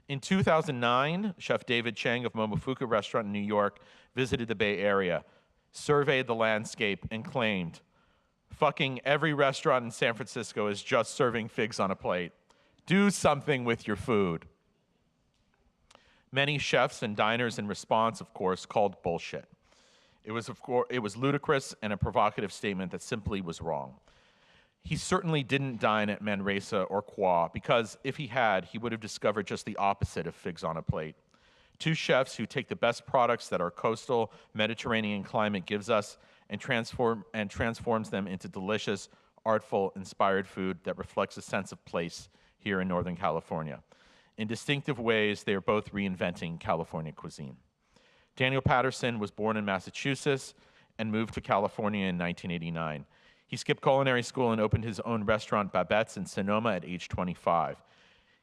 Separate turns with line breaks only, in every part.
In 2009, Chef David Chang of Momofuku Restaurant in New York visited the Bay Area, surveyed the landscape, and claimed, "Fucking every restaurant in San Francisco is just serving figs on a plate. Do something with your food." Many chefs and diners in response, of course, called bullshit. It was ludicrous and a provocative statement that simply was wrong. He certainly didn't dine at Manresa or Qua, because if he had, he would have discovered just the opposite of figs on a plate. Two chefs who take the best products that our coastal Mediterranean climate gives us and transforms them into delicious, artful, inspired food that reflects a sense of place here in Northern California. In distinctive ways, they are both reinventing California cuisine. Daniel Patterson was born in Massachusetts and moved to California in 1989. He skipped culinary school and opened his own restaurant, Babette's, in Sonoma at age 25.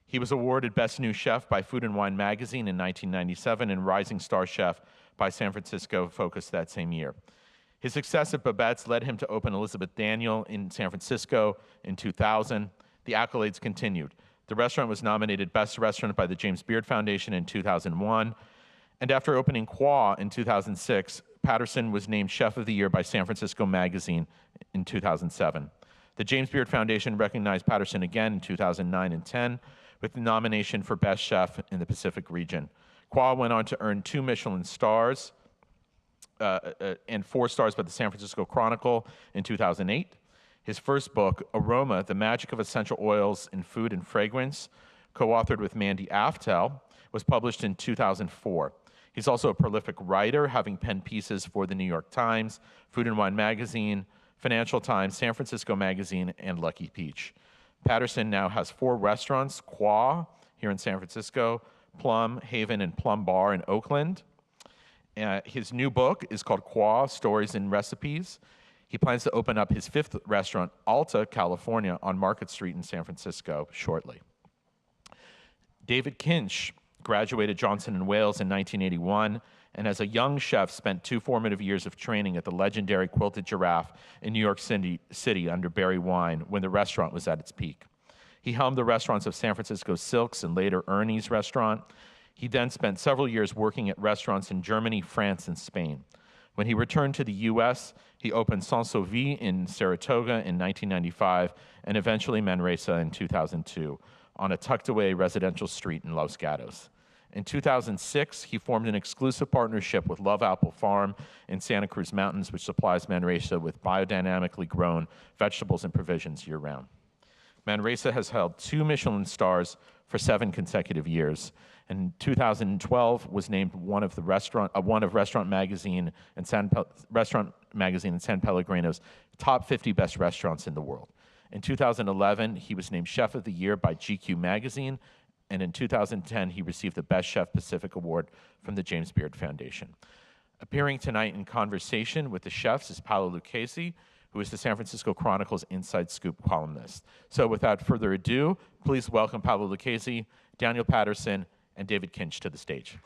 He was awarded Best New Chef by Food and Wine magazine in 1997 and Rising Star Chef by San Francisco Focus that same year. His success at Babette's led him to open Elizabeth Daniel in San Francisco in 2000. The accolades continued. The restaurant was nominated Best Restaurant by the James Beard Foundation in 2001. And after opening Qua in 2006, Patterson was named Chef of the Year by San Francisco Magazine in 2007. The James Beard Foundation recognized Patterson again in 2009 and 10 with the nomination for Best Chef in the Pacific region. Qua went on to earn 2 Michelin stars and 4 stars by the San Francisco Chronicle in 2008. His first book, Aroma, The Magic of Essential Oils in Food and Fragrance, co-authored with Mandy Aftel, was published in 2004. He's also a prolific writer, having penned pieces for the New York Times, Food and Wine magazine, Financial Times, San Francisco Magazine, and Lucky Peach. Patterson now has 4 restaurants, Qua here in San Francisco, Plum, Haven, and Plum Bar in Oakland. His new book is called Qua, Stories and Recipes. He plans to open up his 5th restaurant, Alta, California, on Market Street in San Francisco shortly. David Kinch graduated Johnson & Wales in 1981, and as a young chef spent 2 formative years of training at the legendary Quilted Giraffe in New York City under Barry Wine when the restaurant was at its peak. He helmed the restaurants of San Francisco Silks and later Ernie's restaurant. He then spent several years working at restaurants in Germany, France, and Spain. When he returned to the US, he opened Sans Sauvie in Saratoga in 1995 and eventually Manresa in 2002 on a tucked-away residential street in Los Gatos. In 2006, he formed an exclusive partnership with Love Apple Farm in Santa Cruz Mountains, which supplies Manresa with biodynamically grown vegetables and provisions year-round. Manresa has held 2 Michelin stars for 7 consecutive years. In 2012, was named one of Restaurant Magazine and San Pellegrino's top 50 best restaurants in the world. In 2011, he was named Chef of the Year by GQ Magazine, and in 2010, he received the Best Chef Pacific Award from the James Beard Foundation. Appearing tonight in conversation with the chefs is Paolo Lucchesi, who is the San Francisco Chronicle's Inside Scoop columnist. So without further ado, please welcome Paolo Lucchesi, Daniel Patterson, and David Kinch to the stage.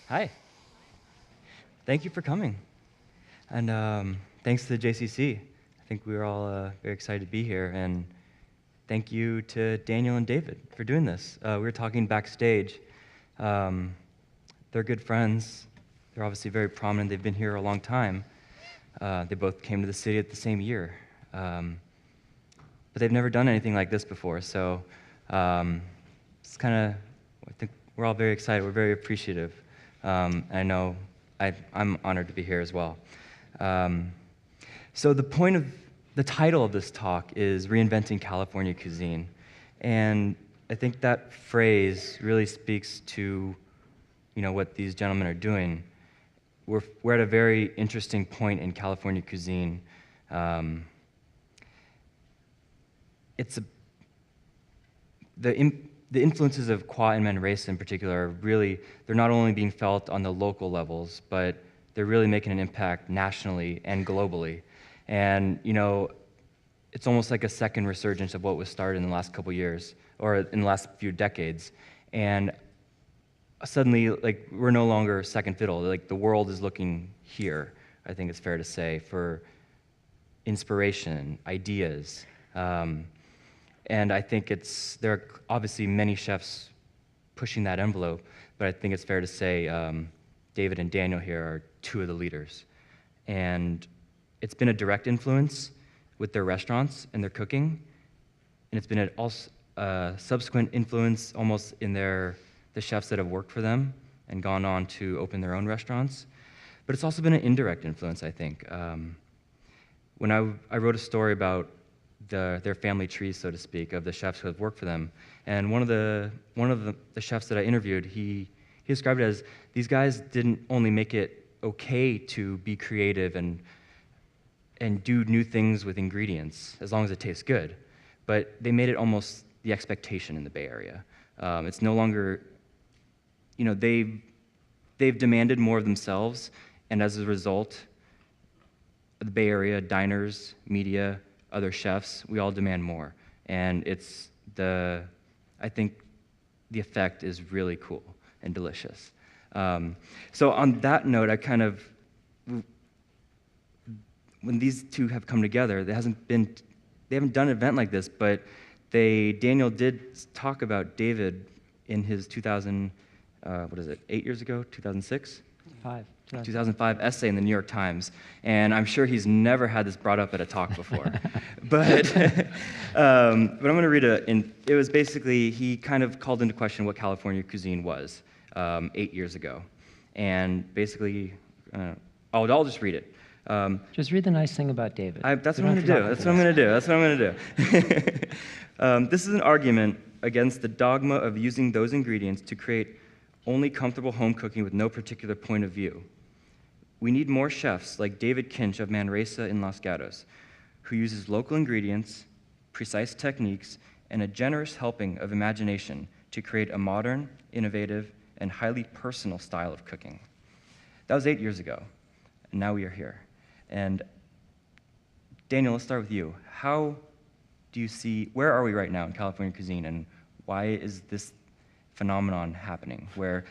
Hi. Thank you for coming. And thanks to the JCC. I think we were all very excited to be here. And thank you to Daniel and David for doing this. We were talking backstage. They're good friends. They're obviously very prominent. They've been here a long time. They both came to the city at the same year. But they've never done anything like this before. So it's kind of, I think we're all very excited. We're very appreciative. I know I'm honored to be here as well. So the title of this talk is Reinventing California Cuisine. And I think that phrase really speaks to, what these gentlemen are doing. We're at a very interesting point in California cuisine. The influences of Qua and Manresa in particular are really, they're not only being felt on the local levels, but they're really making an impact nationally and globally. And, it's almost like a second resurgence of what was started in the last couple years, or in the last few decades. And suddenly, like, we're no longer second fiddle. Like, the world is looking here, I think it's fair to say, for inspiration, ideas. And I think there are obviously many chefs pushing that envelope, but I think it's fair to say David and Daniel here are two of the leaders. And it's been a direct influence with their restaurants and their cooking, and it's been a subsequent influence almost in the chefs that have worked for them and gone on to open their own restaurants. But it's also been an indirect influence, I think. When I wrote a story about their family tree, so to speak, of the chefs who have worked for them, and one of the chefs that I interviewed, he described it as, these guys didn't only make it okay to be creative and do new things with ingredients, as long as it tastes good, but they made it almost the expectation in the Bay Area. It's no longer, they've demanded more of themselves, and as a result, the Bay Area, diners, media, other chefs, we all demand more. And I think the effect is really cool and delicious. So on that note, when these two have come together, they haven't done an event like this, but Daniel did talk about David in his 8 years ago, 2006? 2005 essay in the New York Times, and I'm sure he's never had this brought up at a talk before. but I'm going to read it. It was basically, he kind of called into question what California cuisine was 8 years ago. And basically, I'll just read it.
Just read the nice thing about David.
That's what I'm going to do. This is an argument against the dogma of using those ingredients to create only comfortable home cooking with no particular point of view. We need more chefs like David Kinch of Manresa in Los Gatos, who uses local ingredients, precise techniques, and a generous helping of imagination to create a modern, innovative, and highly personal style of cooking. That was 8 years ago, and now we are here. And Daniel, let's start with you. How do you see, where are we right now in California cuisine, and why is this phenomenon happening, where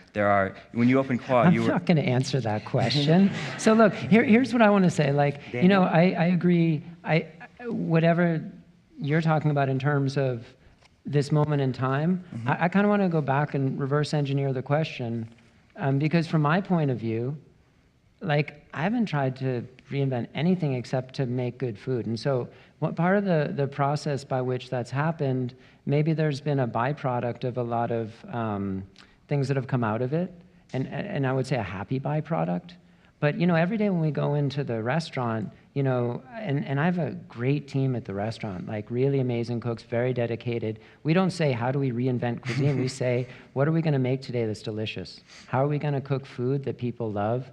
when you open Qua,
I'm not going to answer that question. So look, here's what I want to say. Like,
Daniel?
I agree. Whatever you're talking about in terms of this moment in time,
Mm-hmm.
I kind of want to go back and reverse engineer the question, because from my point of view, like, I haven't tried to reinvent anything except to make good food. And so what part of the process by which that's happened, maybe there's been a byproduct of a lot of things that have come out of it, and I would say a happy byproduct. But, every day when we go into the restaurant, and I have a great team at the restaurant, like really amazing cooks, very dedicated. We don't say, how do we reinvent cuisine? We say, what are we going to make today that's delicious? How are we going to cook food that people love?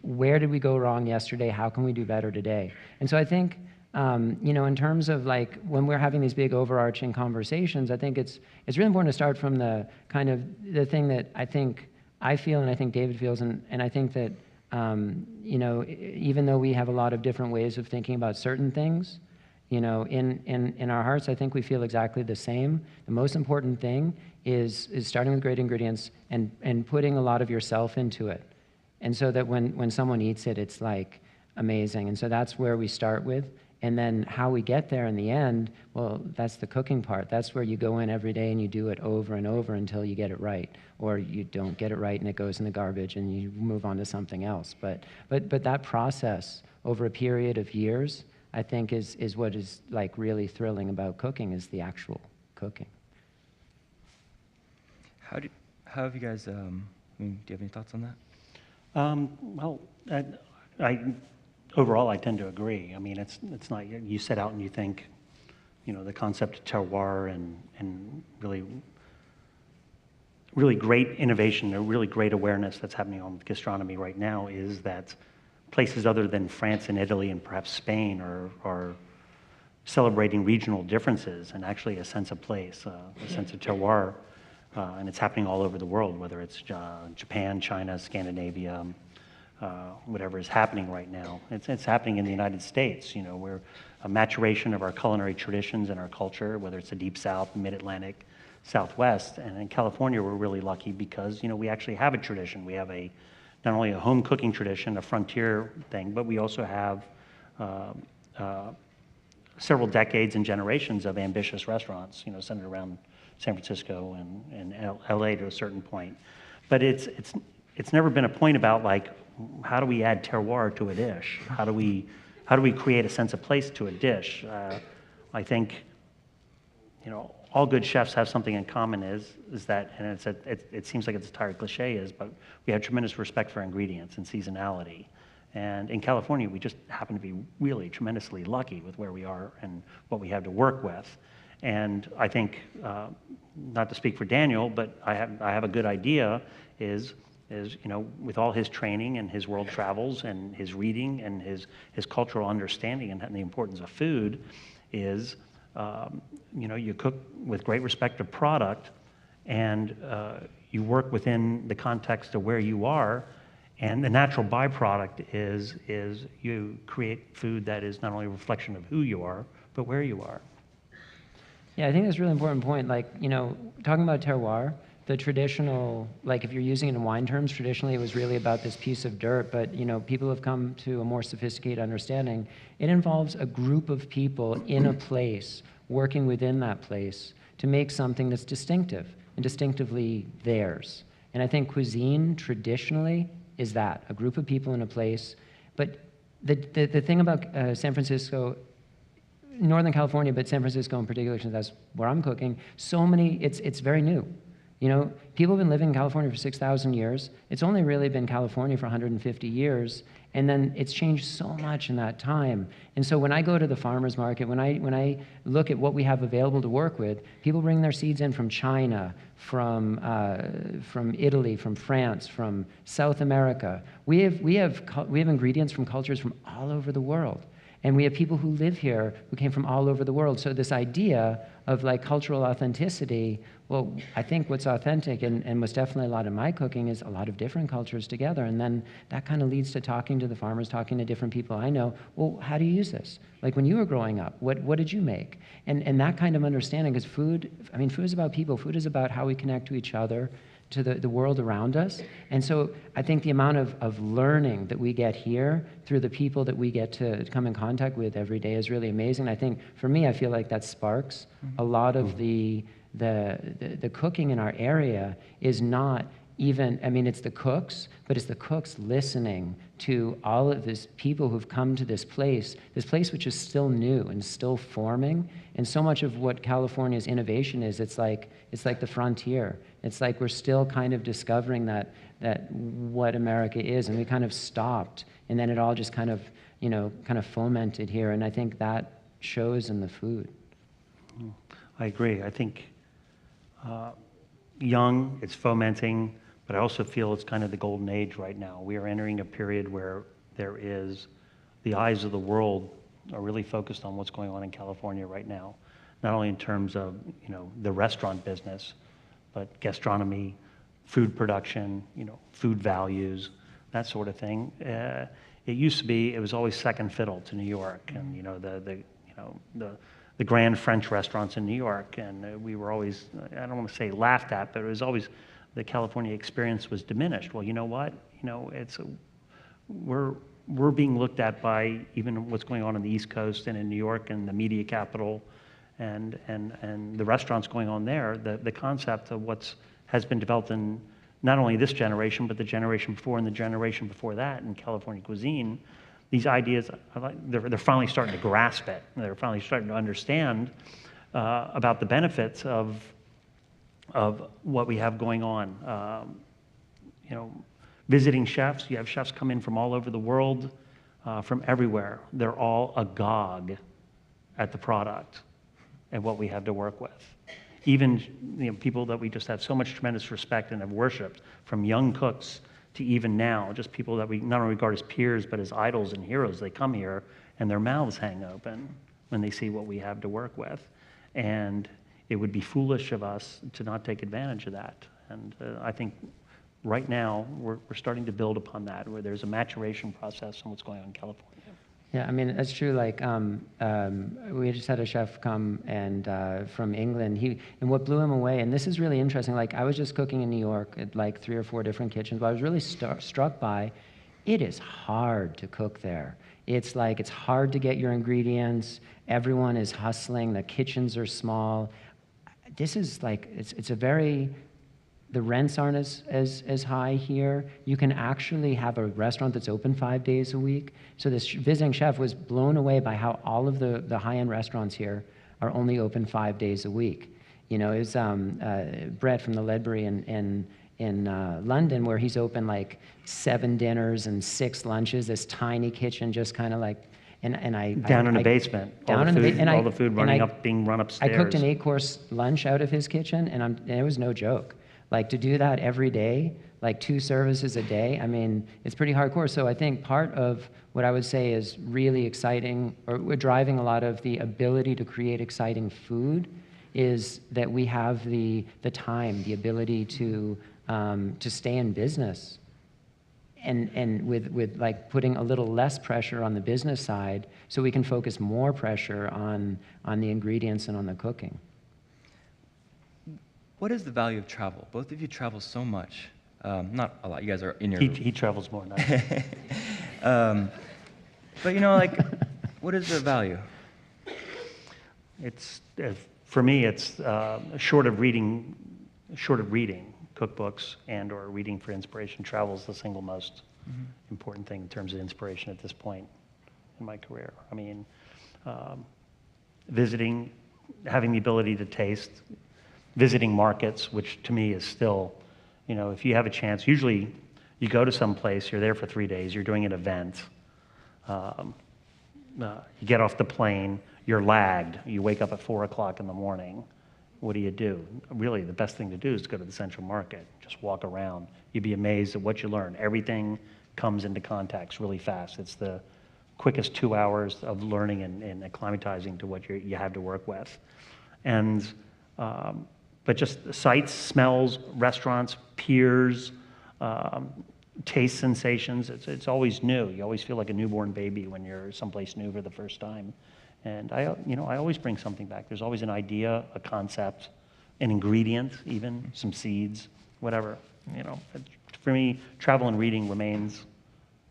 Where did we go wrong yesterday? How can we do better today? And so I think, in terms of like when we're having these big overarching conversations, I think it's really important to start from the kind of the thing that I think I feel and I think David feels, and I think that even though we have a lot of different ways of thinking about certain things, in our hearts, I think we feel exactly the same. The most important thing is starting with great ingredients and putting a lot of yourself into it. And so that when someone eats it, it's like amazing. And so that's where we start with. And then how we get there in the end, well, that's the cooking part. That's where you go in every day and you do it over and over until you get it right. Or you don't get it right and it goes in the garbage and you move on to something else. But that process over a period of years, I think is what is like really thrilling about cooking, is the actual cooking.
How have you guys, do you have any thoughts on that?
Well, overall, I tend to agree. I mean, it's not, you set out and you think, the concept of terroir and really great innovation, a really great awareness that's happening on gastronomy right now is that places other than France and Italy and perhaps Spain are celebrating regional differences and actually a sense of place, a sense of terroir. And it's happening all over the world, whether it's Japan, China, Scandinavia, whatever is happening right now. It's happening in the United States. We're a maturation of our culinary traditions and our culture, whether it's the Deep South, Mid-Atlantic, Southwest. And in California, we're really lucky because, we actually have a tradition. We have not only a home cooking tradition, a frontier thing, but we also have several decades and generations of ambitious restaurants, centered around San Francisco and LA to a certain point. But it's never been a point about, like, how do we add terroir to a dish? How do we create a sense of place to a dish? I think, all good chefs have something in common is that, and it seems like it's a tired cliche but we have tremendous respect for ingredients and seasonality. And in California, we just happen to be really tremendously lucky with where we are and what we have to work with. And I think, not to speak for Daniel, but I have a good idea is with all his training and his world travels and his reading and his cultural understanding and the importance of food is, you cook with great respect of product and you work within the context of where you are. And the natural byproduct is you create food that is not only a reflection of who you are, but where you are.
Yeah, I think that's a really important point. Like, talking about terroir, the traditional, like if you're using it in wine terms, traditionally it was really about this piece of dirt, but people have come to a more sophisticated understanding. It involves a group of people in a place, working within that place to make something that's distinctive and distinctively theirs. And I think cuisine traditionally is that, a group of people in a place. But the thing about San Francisco, Northern California, but San Francisco in particular, since that's where I'm cooking, it's very new. People have been living in California for 6,000 years. It's only really been California for 150 years, and then it's changed so much in that time. And so when I go to the farmer's market, when I look at what we have available to work with, people bring their seeds in from China, from Italy, from France, from South America. We have ingredients from cultures from all over the world. And we have people who live here who came from all over the world. So this idea of like cultural authenticity, well, I think what's authentic and what's definitely a lot of my cooking is a lot of different cultures together. And then that kind of leads to talking to the farmers, talking to different people I know. Well, how do you use this? Like when you were growing up, what did you make? And that kind of understanding, because food is about people. Food is about how we connect to each other, to the world around us. And so I think the amount of learning that we get here through the people that we get to come in contact with every day is really amazing. I think for me, I feel like that sparks a lot of the cooking in our area is not even, it's the cooks, but it's the cooks listening to all of these people who've come to this place which is still new and still forming. And so much of what California's innovation is, it's like the frontier. It's like we're still kind of discovering that what America is, and we kind of stopped, and then it all just kind of fomented here. And I think that shows in the food.
I agree. I think young, it's fomenting, but I also feel it's kind of the golden age right now. We are entering a period where the eyes of the world are really focused on what's going on in California right now, not only in terms of the restaurant business, but gastronomy, food production, food values, that sort of thing. It was always second fiddle to New York, and the grand French restaurants in New York, and we were always, I don't want to say laughed at, but it was always the California experience was diminished. Well, you know what? We're being looked at by even what's going on the East Coast and in New York and the media capital, and the restaurants going on there. The concept of has been developed in not only this generation, but the generation before and the generation before that in California cuisine. These ideas, they're finally starting to grasp it. They're finally starting to understand about the benefits of what we have going on. Visiting chefs, you have chefs come in from all over the world, from everywhere. They're all agog at the product and what we have to work with. Even people that we just have so much tremendous respect and have worshipped, from young cooks to even now, just people that we not only regard as peers, but as idols and heroes. They come here and their mouths hang open when they see what we have to work with. And it would be foolish of us to not take advantage of that. And I think right now, we're starting to build upon that, where there's a maturation process on what's going on in California.
Yeah, I mean, that's true. Like, we just had a chef come and from England. And what blew him away, and this is really interesting. Like, I was just cooking in New York at like 3 or 4 different kitchens. But I was really struck by, it is hard to cook there. It's like it's hard to get your ingredients. Everyone is hustling. The kitchens are small. This is like it's a very the rents aren't as high here. You can actually have a restaurant that's open 5 days a week. So this visiting chef was blown away by how all of the high-end restaurants here are only open 5 days a week. You know, it was Brett from the Ledbury in London, where he's open like 7 dinners and 6 lunches, this tiny kitchen, just kind of like, and I
Down in the basement.
Down in the basement.
All the food being run upstairs.
I cooked an 8-course lunch out of his kitchen, and it was no joke. Like, to do that every day, like 2 services a day, I mean, it's pretty hardcore. So I think part of what I would say is really exciting, or we're driving a lot of the ability to create exciting food, is that we have the time, the ability to stay in business, and with like putting a little less pressure on the business side, so we can focus more pressure on the ingredients and on the cooking.
What is the value of travel? Both of you travel so much. Not a lot. You guys are in your...
He travels more than I.
But, you know, like, what is the value?
It's, for me, it's short of reading cookbooks and or reading for inspiration. Travel is the single most important thing in terms of inspiration at this point in my career. I mean, visiting, having the ability to taste, visiting markets, which to me is still, you know, if you have a chance, usually you go to some place, you're there for 3 days, you're doing an event, you get off the plane, you're lagged, you wake up at 4 o'clock in the morning, what do? Really, the best thing to do is to go to the Central Market, just walk around. You'd be amazed at what you learn. Everything comes into context really fast. It's the quickest 2 hours of learning and acclimatizing to what you have to work with. And but just sights, smells, restaurants, peers, taste sensations. It's always new. You always feel like a newborn baby when you're someplace new for the first time. And I always bring something back. There's always an idea, a concept, an ingredient, even some seeds, whatever. You know, for me, travel and reading remains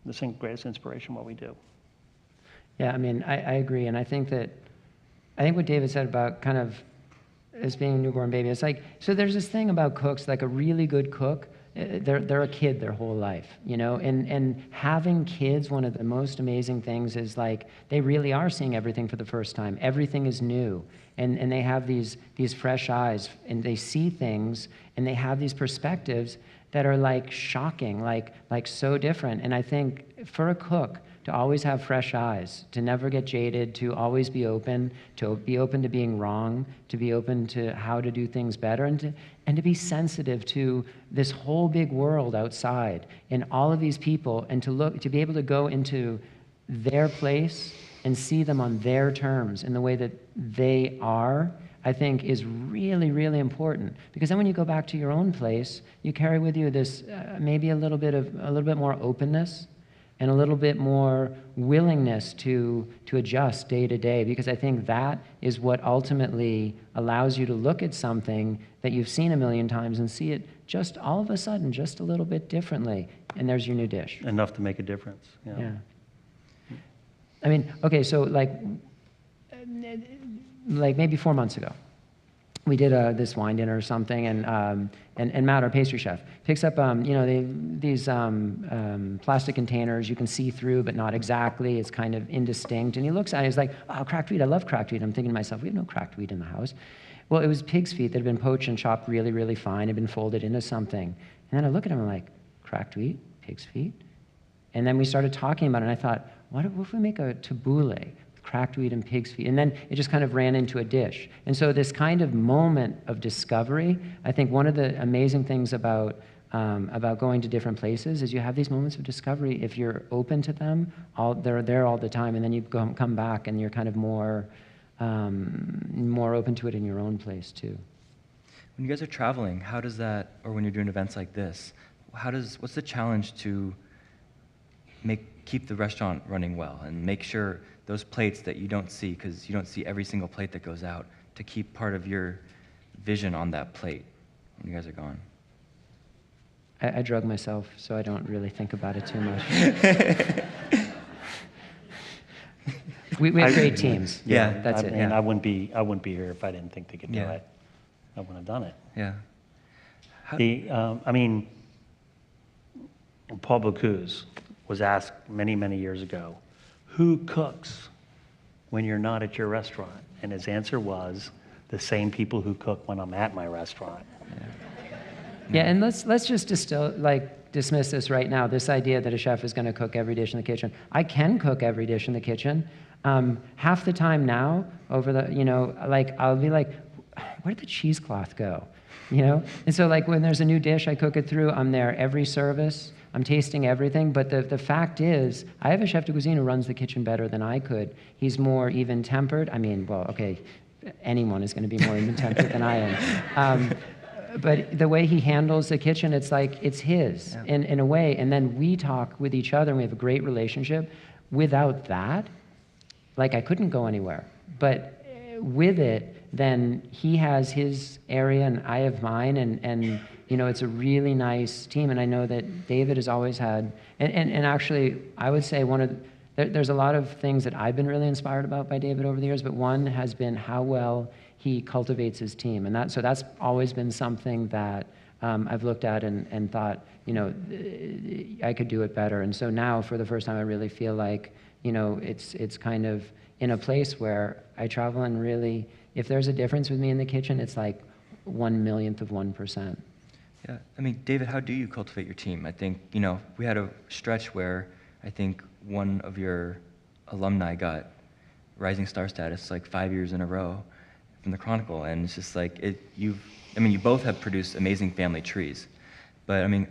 the greatest inspiration. What we do.
Yeah, I mean, I agree, and I think what David said about kind of as being a newborn baby, it's like, so there's this thing about cooks, like a really good cook, they're a kid their whole life, you know, and having kids, one of the most amazing things is like, they really are seeing everything for the first time. Everything is new, and they have these fresh eyes, and they see things, and they have these perspectives that are like shocking, like so different. And I think for a cook, to always have fresh eyes, to never get jaded, to always be open to being wrong, to be open to how to do things better, and to be sensitive to this whole big world outside and all of these people, and to be able to go into their place and see them on their terms in the way that they are, I think is really, really important. Because then when you go back to your own place, you carry with you this maybe a little bit more openness, and a little bit more willingness to adjust day to day, because I think that is what ultimately allows you to look at something that you've seen a million times and see it just all of a sudden just a little bit differently, and there's your new dish.
Enough to make a difference.
Yeah. I mean, okay, so like maybe 4 months ago, we did this wine dinner or something, and Matt, our pastry chef, picks up these plastic containers you can see through, but not exactly. It's kind of indistinct. And he looks at it. He's like, "Oh, cracked wheat! I love cracked wheat." I'm thinking to myself, "We have no cracked wheat in the house." Well, it was pig's feet that had been poached and chopped really, really fine, had been folded into something. And then I look at him and I'm like, "Cracked wheat, pig's feet." And then we started talking about it, and I thought, what if we make a tabbouleh? Cracked wheat and pig's feet, and then it just kind of ran into a dish. And so this kind of moment of discovery, I think one of the amazing things about going to different places is you have these moments of discovery. If you're open to them, they're there all the time, and then you come back and you're kind of more open to it in your own place too.
When you guys are traveling, how does that, or when you're doing events like this, what's the challenge to keep the restaurant running well and make sure those plates that you don't see, because you don't see every single plate that goes out, to keep part of your vision on that plate when you guys are gone?
I drug myself, so I don't really think about it too much. we have great teams.
Yeah,
that's
I
it.
mean,
Yeah.
I wouldn't be here if I didn't think they could do
Yeah.
it. I wouldn't have done it.
Yeah.
I mean, Paul Bocuse was asked many, many years ago, who cooks when you're not at your restaurant? And his answer was, the same people who cook when I'm at my restaurant.
Yeah, and let's just dismiss this right now. This idea that a chef is going to cook every dish in the kitchen. I can cook every dish in the kitchen. Half the time now, I'll be like, where did the cheesecloth go? And so when there's a new dish, I cook it through. I'm there every service. I'm tasting everything. But the fact is, I have a chef de cuisine who runs the kitchen better than I could. He's more even-tempered. I mean, well, okay, anyone is going to be more even-tempered than I am. But the way he handles the kitchen, it's like it's his in a way. And then we talk with each other, and we have a great relationship. Without that, I couldn't go anywhere. But with it, then he has his area and I have mine, and it's a really nice team. And I know that David has always had, and actually, I would say there's a lot of things that I've been really inspired about by David over the years, but one has been how well he cultivates his team. And that's always been something that I've looked at and thought, I could do it better. And so now, for the first time, I really feel like, it's kind of in a place where I travel and really, if there's a difference with me in the kitchen, it's like 1/1,000,000th of 1%.
Yeah, I mean, David, how do you cultivate your team? I think, we had a stretch where I think one of your alumni got rising star status 5 years in a row from the Chronicle, and it's just you both have produced amazing family trees, but I mean,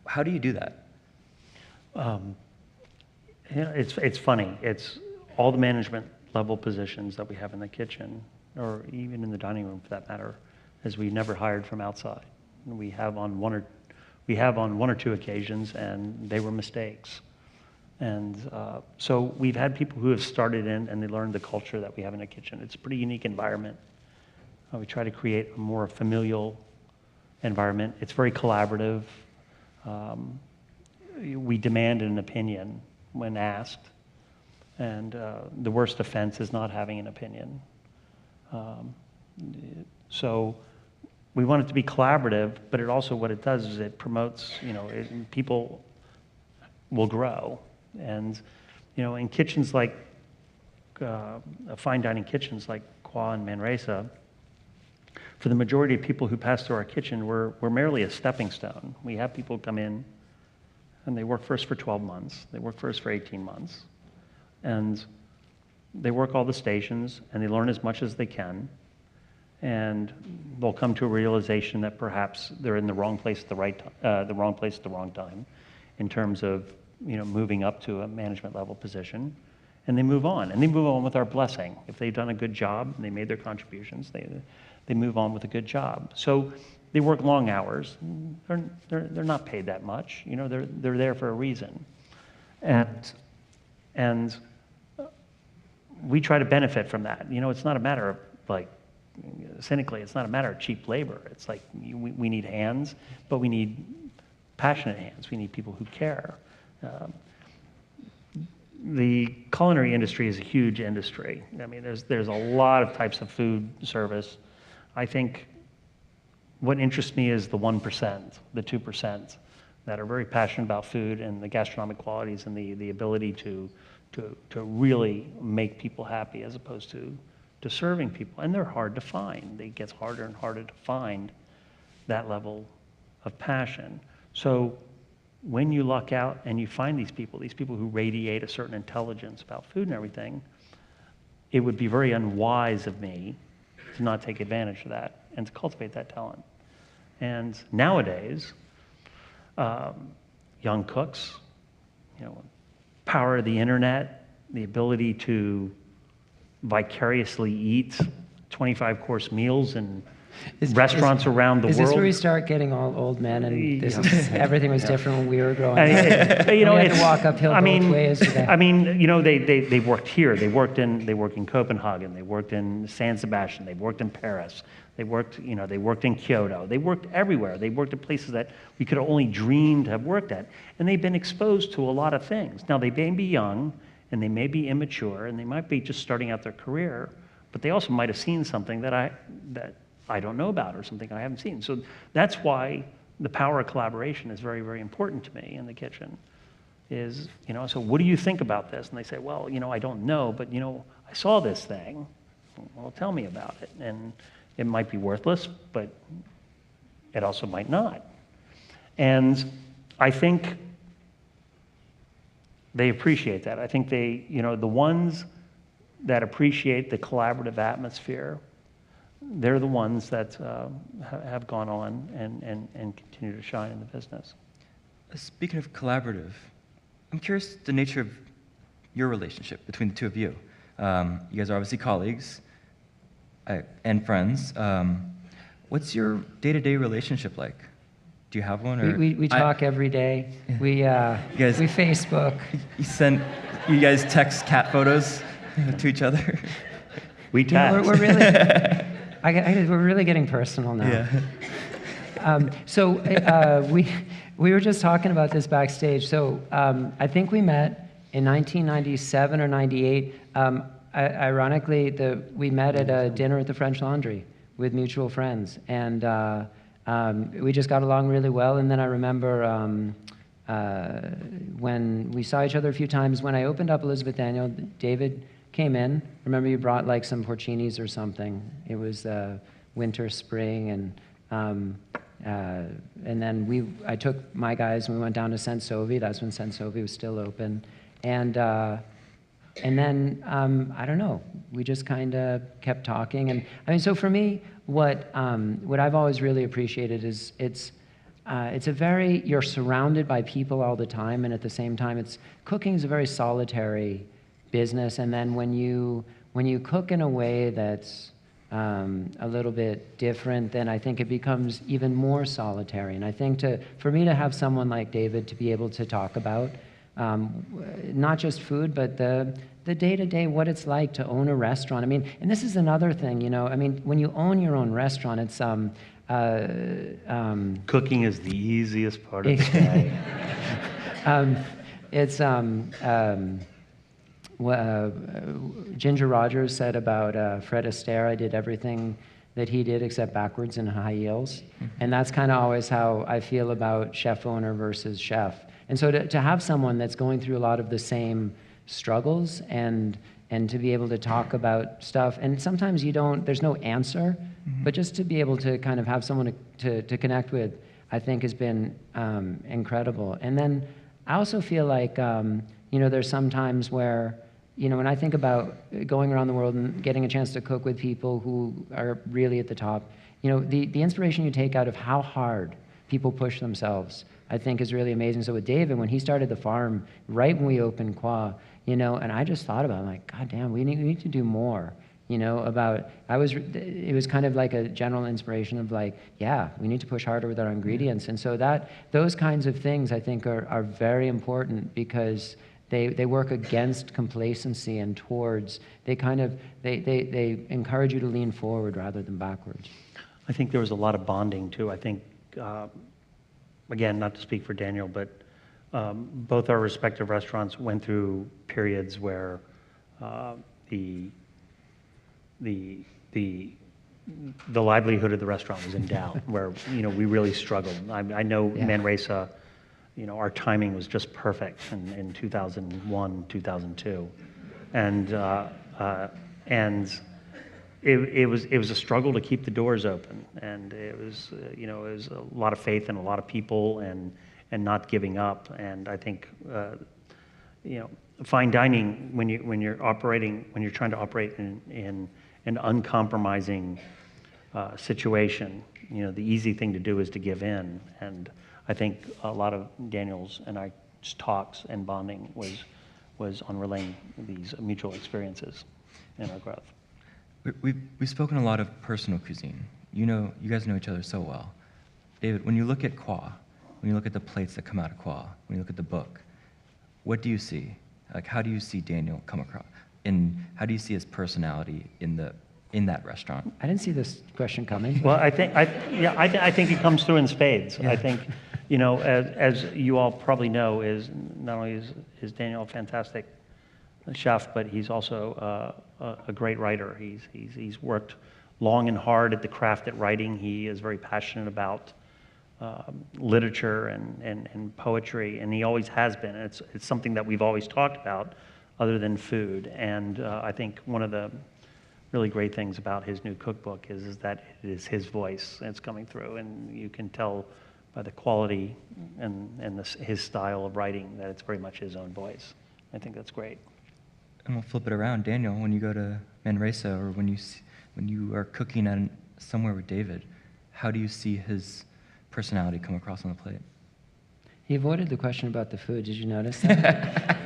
how do you do that?
It's funny. It's all the management level positions that we have in the kitchen, or even in the dining room for that matter, is we never hired from outside. We have on one or two occasions, and they were mistakes. And so we've had people who have started in and they learned the culture that we have in the kitchen. It's a pretty unique environment. We try to create a more familial environment. It's very collaborative. We demand an opinion when asked. And the worst offense is not having an opinion. So we want it to be collaborative, but it also, what it does is it promotes, people will grow. And, in kitchens fine dining kitchens like Qua and Manresa, for the majority of people who pass through our kitchen, we're merely a stepping stone. We have people come in and they work for us for 12 months. They work for us for 18 months. And they work all the stations and they learn as much as they can. And they'll come to a realization that perhaps they're in the wrong place at the wrong place at the wrong time in terms of, moving up to a management level position. And they move on. And they move on with our blessing. If they've done a good job and they made their contributions, they move on with a good job. So they work long hours. They're not paid that much. They're there for a reason. And we try to benefit from that. It's not a matter of cynically, it's not a matter of cheap labor. It's we need hands, but we need passionate hands. We need people who care. The culinary industry is a huge industry. I mean, there's a lot of types of food service. I think what interests me is the 1%, the 2% that are very passionate about food and the gastronomic qualities and the ability to really make people happy as opposed to serving people. And they're hard to find. It gets harder and harder to find that level of passion. So when you luck out and you find these people who radiate a certain intelligence about food and everything, it would be very unwise of me to not take advantage of that and to cultivate that talent. And nowadays, young cooks, power of the internet, the ability to vicariously eat 25-course meals in restaurants around the
Is
world.
this where we start getting all old men and everything was different when we were growing
I mean,
up?
you know,
we had
it's,
to walk uphill
I mean,
both ways today.
I mean, you know, they worked here. They worked in Copenhagen. They worked in San Sebastian. They worked in Paris. They worked in Kyoto. They worked everywhere. They worked at places that we could only dream to have worked at. And they've been exposed to a lot of things. Now, they may be young, and they may be immature, and they might be just starting out their career, but they also might have seen something that I don't know about, or something I haven't seen. So that's why the power of collaboration is very, very important to me in the kitchen. Is, you know, so what do you think about this? And they say, well, you know, I don't know, but, you know, I saw this thing. Well, tell me about it. And it might be worthless, but it also might not. And I think they appreciate that. I think they, you know, the ones that appreciate the collaborative atmosphere, they're the ones that have gone on and continue to shine in the business.
Speaking of collaborative, I'm curious the nature of your relationship between the two of you. You guys are obviously colleagues and friends. What's your day-to-day relationship like? Do you have one? Or
We talk every day. We Facebook.
You guys text cat photos to each other?
We text.
We're really, we're really getting personal now.
Yeah.
We were just talking about this backstage. So I think we met in 1997 or 98. Ironically, we met at a dinner at the French Laundry with mutual friends, and we just got along really well. And then I remember when we saw each other a few times, when I opened up Elizabeth Daniel, David came in. Remember, you brought like some porcinis or something. It was winter, spring, and then I took my guys and we went down to Sensovi. That's when Sensovi was still open, and then I don't know. We just kind of kept talking, and I mean, so for me, what I've always really appreciated is it's you're surrounded by people all the time, and at the same time, cooking is a very solitary business. And then when you cook in a way that's a little bit different, then I think it becomes even more solitary. And I think for me to have someone like David to be able to talk about not just food, but the day-to-day, what it's like to own a restaurant. I mean, and this is another thing, you know, I mean, when you own your own restaurant, it's
cooking is the easiest part of the day.
Ginger Rogers said about Fred Astaire, I did everything that he did except backwards in high heels. And that's kind of always how I feel about chef owner versus chef. And so to have someone that's going through a lot of the same struggles and to be able to talk about stuff, and sometimes there's no answer, but just to be able to kind of have someone to connect with, I think has been incredible. And then I also feel like, you know, there's some times where, you know, when I think about going around the world and getting a chance to cook with people who are really at the top, you know, the inspiration you take out of how hard people push themselves, I think is really amazing. So with David, when he started the farm, right when we opened Qua, you know, and I just thought about it, I'm like, God damn, we need to do more, you know, it was kind of like a general inspiration of like, yeah, we need to push harder with our ingredients. And so those kinds of things I think are very important, because they work against complacency and towards, they encourage you to lean forward rather than backwards.
I think there was a lot of bonding too. I think, again, not to speak for Daniel, but both our respective restaurants went through periods where the livelihood of the restaurant was in doubt, where, you know, we really struggled. I know Manresa, you know, our timing was just perfect in 2001, 2002, and it was a struggle to keep the doors open, and it was you know, it was a lot of faith in a lot of people and not giving up. And I think you know, fine dining, when you're trying to operate in an uncompromising situation, you know, the easy thing to do is to give in. And I think a lot of Daniel's and I's talks and bonding was on relaying these mutual experiences in our growth.
We've spoken a lot of personal cuisine, you guys know each other so well. David, when you look at Kwa, when you look at the plates that come out of Kwa, when you look at the book, what do you see? Like, how do you see Daniel come across? And how do you see his personality in that restaurant?
I didn't see this question coming.
Well, I think it comes through in spades.
Yeah.
I think, as you all probably know, is not only is Daniel a fantastic chef, but he's also a great writer. He's worked long and hard at the craft at writing. He is very passionate about literature and poetry, and he always has been. It's something that we've always talked about, other than food. And I think one of the really great things about his new cookbook is that it is his voice that's coming through, and you can tell by the quality and his style of writing that it's very much his own voice. I think that's great.
And we'll flip it around. Daniel, when you go to Manresa or when you are cooking at somewhere with David, how do you see his personality come across on the plate?
He avoided the question about the food. Did you notice that?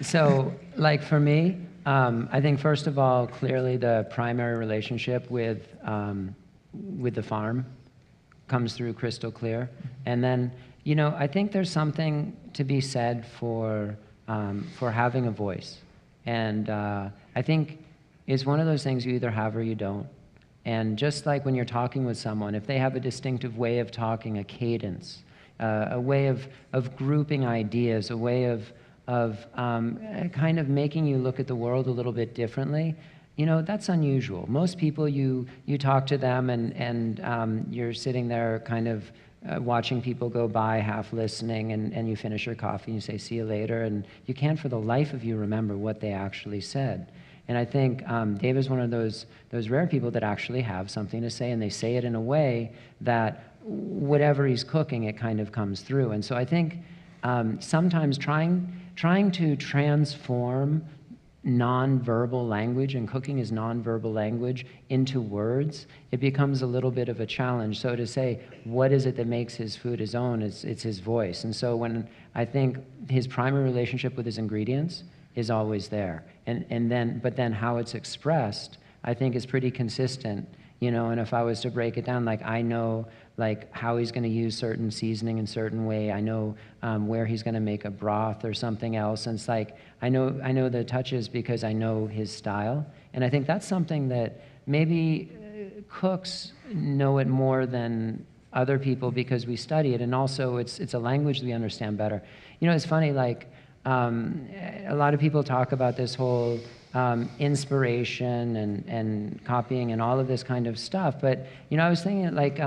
So, like for me, I think first of all, clearly the primary relationship with the farm comes through crystal clear. And then, I think there's something to be said for having a voice. And I think it's one of those things you either have or you don't. And just like when you're talking with someone, if they have a distinctive way of talking, a cadence, a way of grouping ideas, a way of kind of making you look at the world a little bit differently, that's unusual. Most people, you talk to them and you're sitting there kind of watching people go by, half listening, and you finish your coffee and you say, see you later, and you can't for the life of you remember what they actually said. And I think David's one of those rare people that actually have something to say, and they say it in a way that whatever he's cooking, it kind of comes through. And so I think sometimes trying to transform nonverbal language, and cooking is nonverbal language, into words, it becomes a little bit of a challenge. So to say, what is it that makes his food his own? It's his voice. And so when I think his primary relationship with his ingredients is always there. But then how it's expressed, I think, is pretty consistent. And if I was to break it down, like I know like how he's going to use certain seasoning in certain way. I know where he's going to make a broth or something else. And it's like I know the touches because I know his style. And I think that's something that maybe cooks know it more than other people because we study it, and also it's a language we understand better. It's funny, like a lot of people talk about this whole inspiration and copying and all of this kind of stuff. But, I was thinking like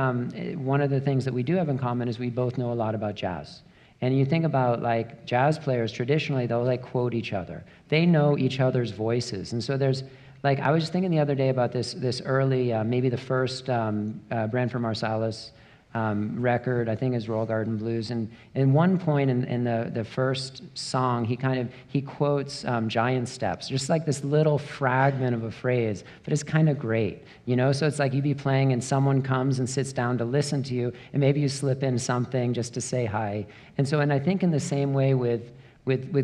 one of the things that we do have in common is we both know a lot about jazz. And you think about like jazz players, traditionally, they'll like quote each other. They know each other's voices. And so there's like, I was thinking the other day about this early, maybe the first Branford Marsalis record, I think is Royal Garden Blues. And in one point in the first song, he quotes Giant Steps, just like this little fragment of a phrase, but it's kind of great, So it's like you'd be playing and someone comes and sits down to listen to you, and maybe you slip in something just to say hi. And I think in the same way with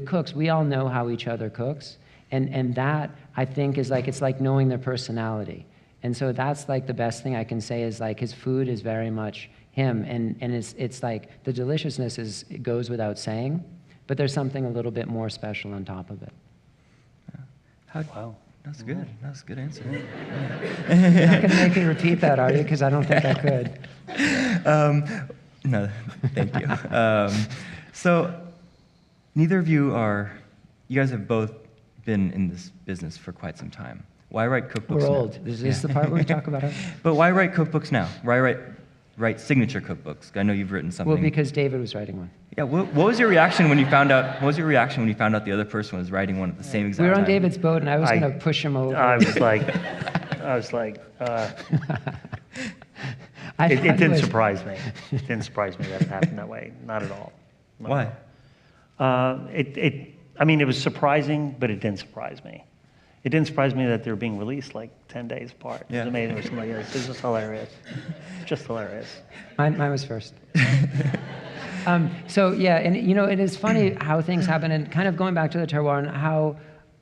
cooks, we all know how each other cooks, and that I think is like, it's like knowing their personality. And so that's like the best thing I can say is like his food is very much him, and it's like the deliciousness it goes without saying, but there's something a little bit more special on top of it.
Wow, that's good. That's a good answer.
You're not going to make me repeat that, are you? Because I don't think I could.
No, thank you. So neither of you guys have both been in this business for quite some time. Why write cookbooks
We're
now?
old. Is this the part where we talk about it?
But why write cookbooks now? Why write signature cookbooks? I know you've written something.
Well, because David was writing one.
Yeah. What was your reaction when you found out? What was your reaction when you found out the other person was writing one at the same exact time?
We were on David's boat, and I was going to push him over.
It didn't surprise me. It didn't surprise me that it happened that way. Not at all.
Why?
It was surprising, but it didn't surprise me. It didn't surprise me that they were being released like 10 days apart.
Yeah.
It was amazing. It was something like this. This is hilarious. Just hilarious.
Mine was first. So yeah, and it is funny how things happen, and kind of going back to the terroir and how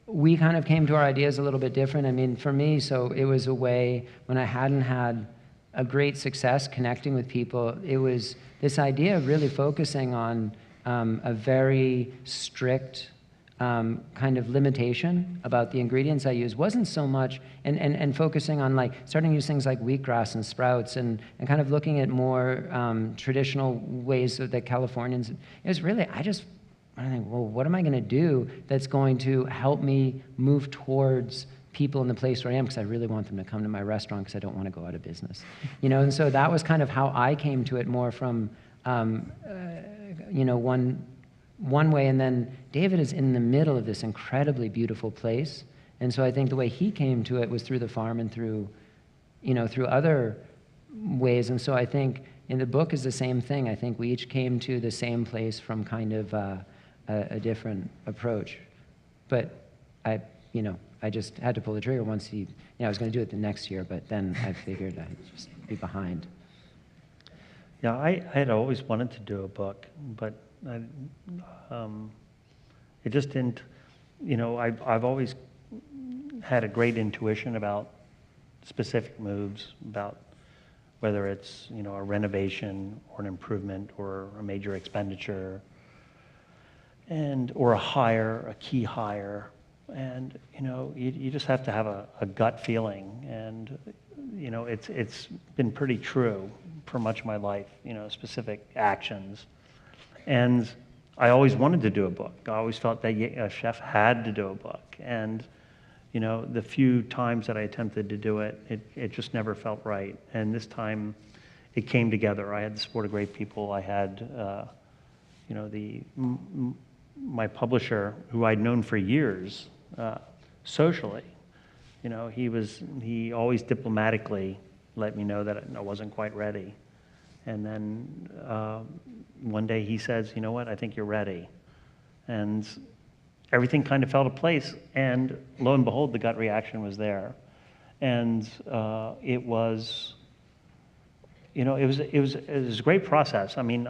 we kind of came to our ideas a little bit different. I mean, for me, so it was a way when I hadn't had a great success connecting with people. It was this idea of really focusing on a very strict kind of limitation about the ingredients I use. Wasn't so much, and focusing on like starting to use things like wheatgrass and sprouts and kind of looking at more traditional ways that Californians, it was really, I think, well, what am I going to do that's going to help me move towards people in the place where I am, because I really want them to come to my restaurant because I don't want to go out of business. You know, and so that was kind of how I came to it, more from, you know, one way. And then David is in the middle of this incredibly beautiful place. And so I think the way he came to it was through the farm and through, you know, through other ways. And so I think in the book is the same thing. I think we each came to the same place from kind of a different approach. But you know, I just had to pull the trigger once he, you know, I was going to do it the next year, but then I figured I'd just be behind.
Yeah, I had always wanted to do a book, but it just didn't, you know, I've always had a great intuition about specific moves, about whether it's, you know, a renovation or an improvement or a major expenditure, or a hire, a key hire. And, you know, you just have to have a gut feeling. And, you know, it's been pretty true for much of my life, you know, specific actions. And I always wanted to do a book. I always felt that a chef had to do a book. And, you know, the few times that I attempted to do it, it just never felt right. And this time it came together. I had the support of great people. I had, you know, my publisher, who I'd known for years, socially, you know, he always diplomatically let me know that I wasn't quite ready. And then one day he says, you know what, I think you're ready. And everything kind of fell to place, and lo and behold, the gut reaction was there. And it was, you know, it was a great process. I mean,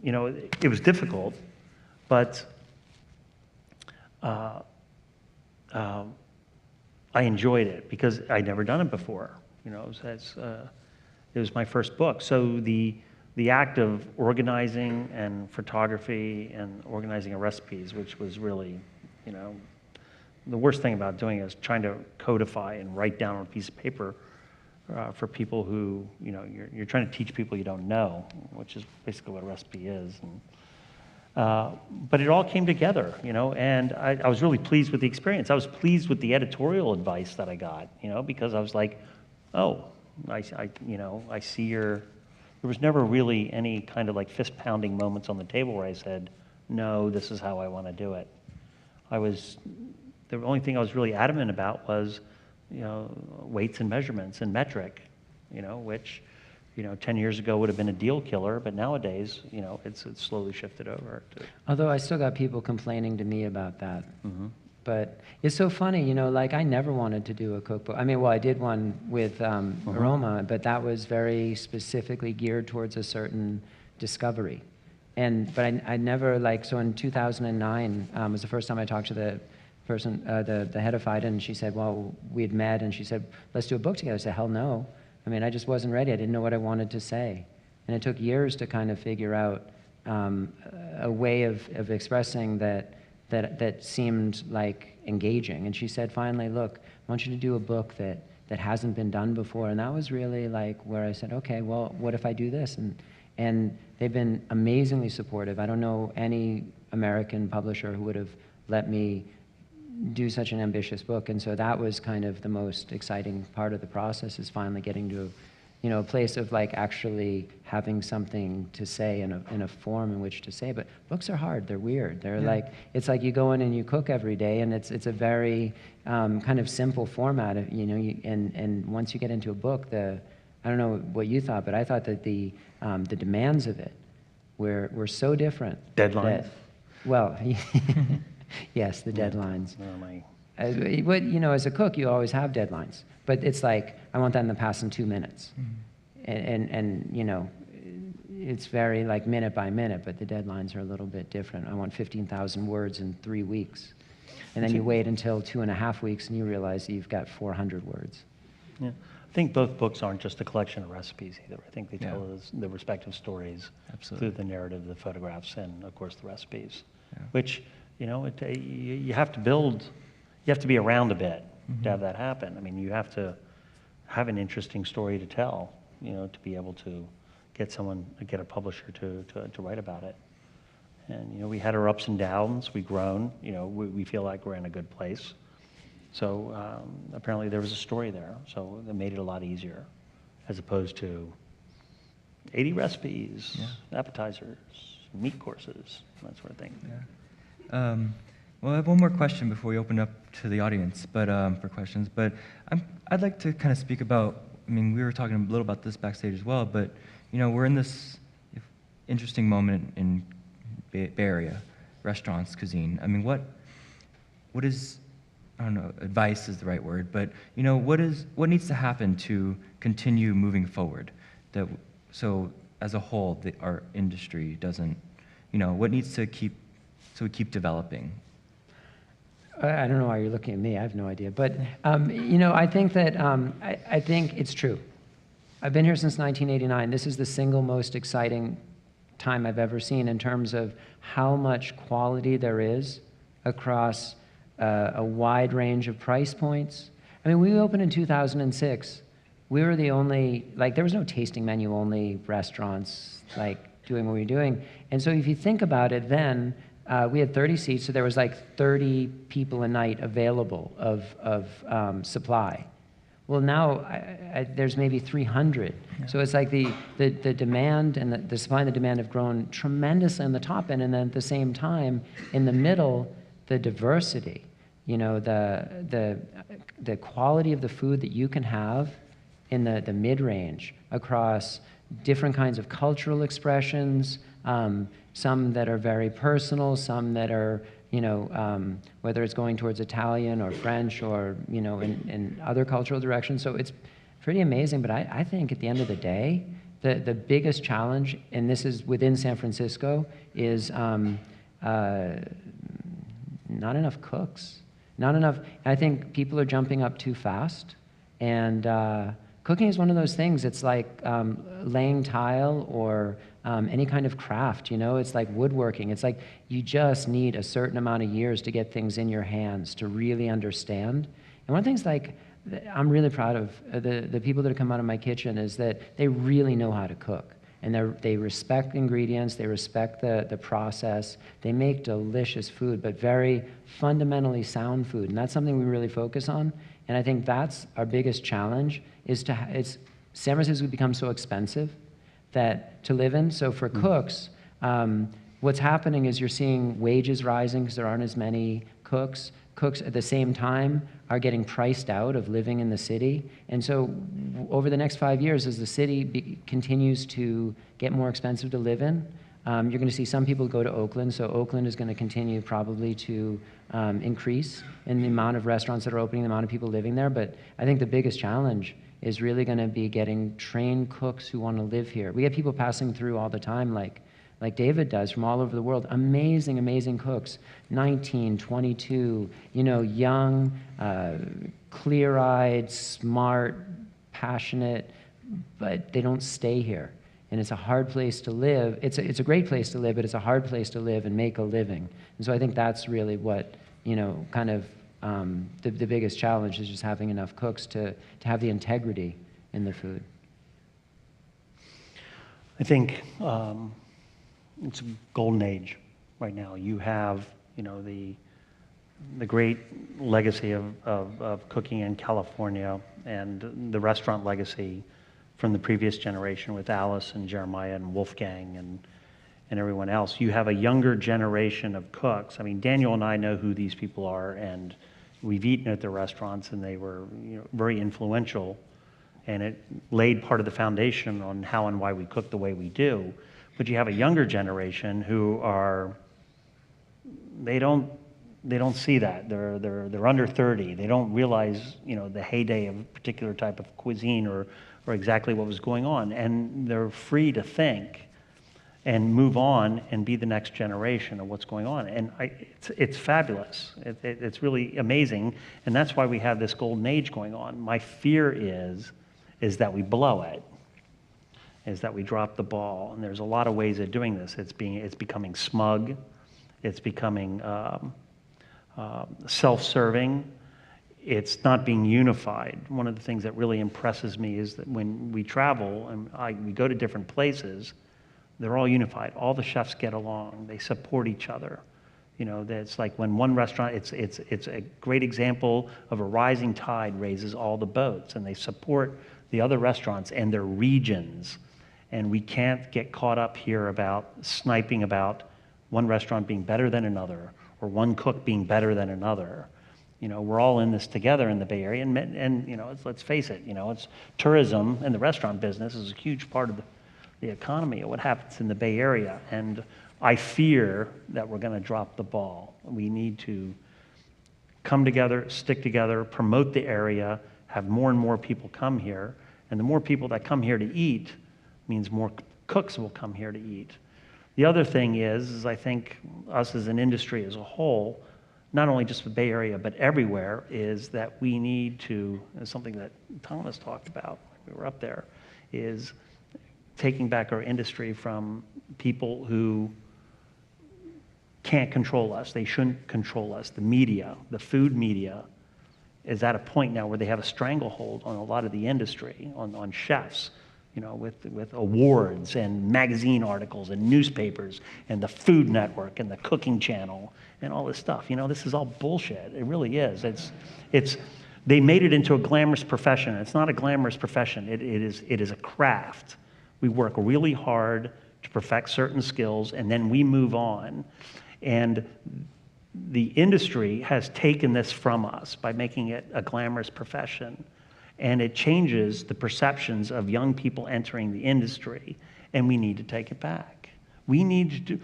you know, it was difficult, but I enjoyed it because I'd never done it before. You know, it was my first book. So the act of organizing and photography and organizing recipes, which was really, you know, the worst thing about doing it is trying to codify and write down on a piece of paper for people who, you know, you're trying to teach people you don't know, which is basically what a recipe is. And, but it all came together, you know, and I was really pleased with the experience. I was pleased with the editorial advice that I got, you know, because I was like, oh, you know, I see there was never really any kind of like fist-pounding moments on the table where I said, no, this is how I want to do it. The only thing I was really adamant about was, you know, weights and measurements and metric, you know, which, you know, 10 years ago would have been a deal killer, but nowadays, you know, it's slowly shifted over to.
Although I still got people complaining to me about that.
Mm-hmm.
But it's so funny, you know, like I never wanted to do a cookbook. I mean, well, I did one with Aroma, but that was very specifically geared towards a certain discovery. But I never, like, so in 2009 was the first time I talked to the person, the head of FIDA, and she said, well, we had met, and she said, let's do a book together. I said, hell no. I mean, I just wasn't ready. I didn't know what I wanted to say. And it took years to kind of figure out a way of expressing that seemed like engaging. And she said, finally, look, I want you to do a book that hasn't been done before. And that was really like where I said, okay, well, what if I do this? And they've been amazingly supportive. I don't know any American publisher who would have let me do such an ambitious book. And so that was kind of the most exciting part of the process, is finally getting to, you know, a place of like actually having something to say in a form in which to say. But books are hard. They're weird. They're like, it's like you go in and you cook every day, and it's a very kind of simple format of, you know, and once you get into a book, I don't know what you thought, but I thought that the demands of it were so different.
Deadlines?
Well, yes, the deadlines. But, you know, as a cook, you always have deadlines. But it's like, I want that in the past in 2 minutes. Mm-hmm. And you know, it's very like minute by minute, but the deadlines are a little bit different. I want 15,000 words in 3 weeks. And then you wait until 2.5 weeks and you realize that you've got 400 words.
Yeah. I think both books aren't just a collection of recipes either. I think they
Yeah.
tell us the respective stories
Absolutely.
through the narrative, the photographs, and of course the recipes.
Yeah.
Which, you have to build, you have to be around a bit
Mm-hmm.
to have that happen. I mean, you have to have an interesting story to tell, to be able to get a publisher to write about it. And, we had our ups and downs. We've grown. We feel like we're in a good place. So apparently there was a story there. So that made it a lot easier, as opposed to 80 recipes, appetizers, meat courses, that sort of thing.
Yeah. Well, I have one more question before we open up to the audience, but for questions. But I'd like to kind of speak about. I mean, we were talking a little about this backstage as well, but we're in this interesting moment in Bay Area, restaurants, cuisine. I mean, what is, I don't know, advice is the right word, but what needs to happen to continue moving forward? So as a whole, our industry doesn't, what needs to keep, so we keep developing?
I don't know why you're looking at me. I have no idea. But, I think that, I think it's true. I've been here since 1989. This is the single most exciting time I've ever seen in terms of how much quality there is across a wide range of price points. I mean, we opened in 2006. We were the only, there was no tasting menu only restaurants, doing what we were doing. And so if you think about it then, we had 30 seats, so there was 30 people a night available of supply. Well, now there's maybe 300. Yeah. So it's the demand and the supply and the demand have grown tremendously on the top end, and then at the same time, in the middle, the diversity, the quality of the food that you can have in the mid-range across different kinds of cultural expressions, some that are very personal, some that are, whether it's going towards Italian or French or, in other cultural directions. So it's pretty amazing. But I think at the end of the day, the biggest challenge, and this is within San Francisco, is not enough cooks. Not enough. I think people are jumping up too fast. And cooking is one of those things. It's like laying tile or any kind of craft, It's like woodworking. It's like you just need a certain amount of years to get things in your hands to really understand. And one of the things I'm really proud of the people that have come out of my kitchen is that they really know how to cook. And they respect ingredients, they respect the process. They make delicious food, but very fundamentally sound food. And that's something we really focus on. And I think that's our biggest challenge San Francisco becomes so expensive to live in. So for cooks, what's happening is you're seeing wages rising because there aren't as many cooks. Cooks at the same time are getting priced out of living in the city. And so over the next 5 years, as the city continues to get more expensive to live in, you're going to see some people go to Oakland. So Oakland is going to continue probably to increase in the amount of restaurants that are opening, the amount of people living there. But I think the biggest challenge is really going to be getting trained cooks who want to live here. We have people passing through all the time, like David does, from all over the world. Amazing, amazing cooks, 19, 22, young, clear-eyed, smart, passionate, but they don't stay here. And it's a hard place to live. It's a great place to live, but it's a hard place to live and make a living. And so I think that's really what, kind of the biggest challenge is just having enough cooks to have the integrity in the food.
I think it's a golden age right now. You have, the great legacy of cooking in California and the restaurant legacy from the previous generation with Alice and Jeremiah and Wolfgang and everyone else. You have a younger generation of cooks. I mean, Daniel and I know who these people are, and we've eaten at their restaurants, and they were very influential, and it laid part of the foundation on how and why we cook the way we do. But you have a younger generation who they don't see that. They're under 30. They don't realize the heyday of a particular type of cuisine or exactly what was going on, and they're free to think. and move on and be the next generation of what's going on. And it's fabulous. It's really amazing. And that's why we have this golden age going on. My fear is that we blow it, is that we drop the ball. And there's a lot of ways of doing this. It's becoming smug. It's becoming self-serving. It's not being unified. One of the things that really impresses me is that when we travel and we go to different places, they're all unified. All the chefs get along. They support each other. You know, that's like when one restaurant, it's a great example of a rising tide raises all the boats, and they support the other restaurants and their regions. And we can't get caught up here about sniping about one restaurant being better than another or one cook being better than another. You know, we're all in this together in the Bay Area, and you know, let's face it, you know, it's tourism and the restaurant business is a huge part of the economy of what happens in the Bay Area. And I fear that we're going to drop the ball. We need to come together, stick together, promote the area, have more and more people come here. And the more people that come here to eat means more cooks will come here to eat. The other thing is I think us as an industry as a whole, not only just the Bay Area, but everywhere, is that we need to, and something that Thomas talked about, we were up there, is taking back our industry from people who can't control us. They shouldn't control us. The media, the food media, is at a point now where they have a stranglehold on a lot of the industry, on chefs, you know, with awards and magazine articles and newspapers and the Food Network and the Cooking Channel and all this stuff. You know, this is all bullshit. It really is. They made it into a glamorous profession. It's not a glamorous profession. It is a craft. We work really hard to perfect certain skills, and then we move on. And the industry has taken this from us by making it a glamorous profession. And it changes the perceptions of young people entering the industry, and we need to take it back. We need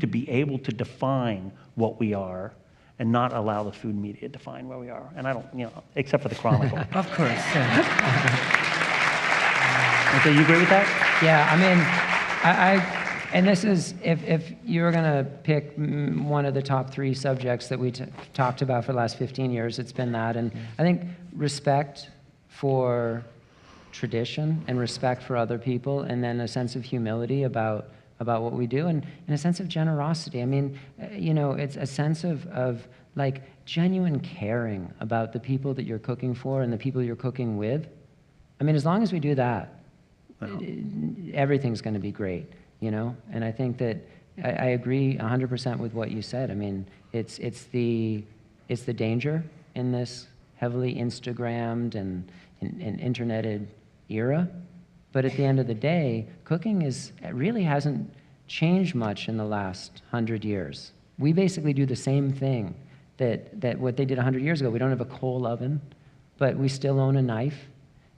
to be able to define what we are and not allow the food media to define what we are. And I don't, you know, except for the Chronicle.
Of course. Yeah.
Okay, you agree with that?
Yeah, I mean, and this is, if you were going to pick one of the top 3 subjects that we talked about for the last 15 years, it's been that. And I think respect for tradition and respect for other people, and then a sense of humility about what we do, and a sense of generosity. I mean, you know, it's a sense of like genuine caring about the people that you're cooking for and the people you're cooking with. I mean, as long as we do that, everything's going to be great, you know? And I think that I agree 100% with what you said. I mean, it's the danger in this heavily Instagrammed and interneted era. But at the end of the day, cooking really hasn't changed much in the last 100 years. We basically do the same thing that what they did 100 years ago. We don't have a coal oven, but we still own a knife,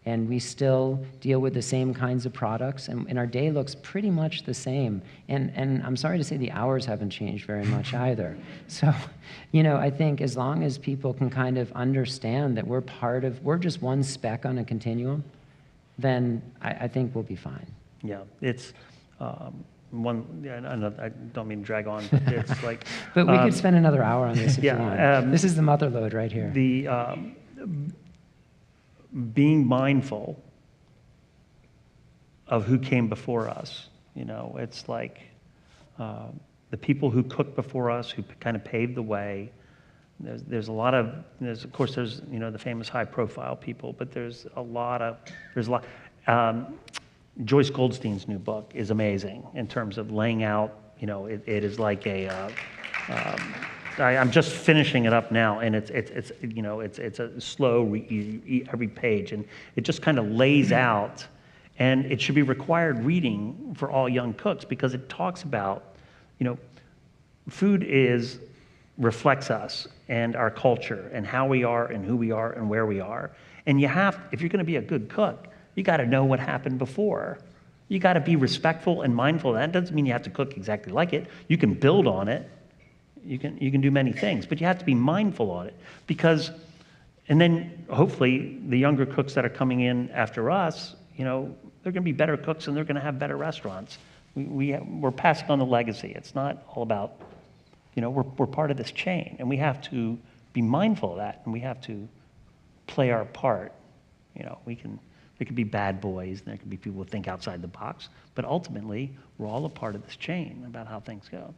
and we still deal with the same kinds of products, and our day looks pretty much the same. And I'm sorry to say the hours haven't changed very much either. So, you know, I think as long as people can kind of understand that we're just one speck on a continuum, then I think we'll be fine.
Yeah, it's I don't mean to drag on, but it's like...
But we could spend another hour on this if you want. This is the mother lode right here.
Being mindful of who came before us. You know, it's like the people who cooked before us, who kind of paved the way. There's a lot of, of course, you know, the famous high-profile people, but there's a lot. Joyce Goldstein's new book is amazing in terms of laying out. You know, it is like I'm just finishing it up now, and it's a slow every page, and it just kind of lays out, and it should be required reading for all young cooks, because it talks about, you know, food reflects us and our culture and how we are and who we are and where we are, and if you're going to be a good cook, you got to know what happened before. You got to be respectful and mindful. That doesn't mean you have to cook exactly like it. You can build on it. You can do many things, but you have to be mindful on it, and then hopefully the younger cooks that are coming in after us, you know, they're going to be better cooks and they're going to have better restaurants, We're passing on the legacy. It's not all about, we're part of this chain, and we have to be mindful of that, and we have to play our part. There could be bad boys, and there could be people who think outside the box, but ultimately, we're all a part of this chain about how things go.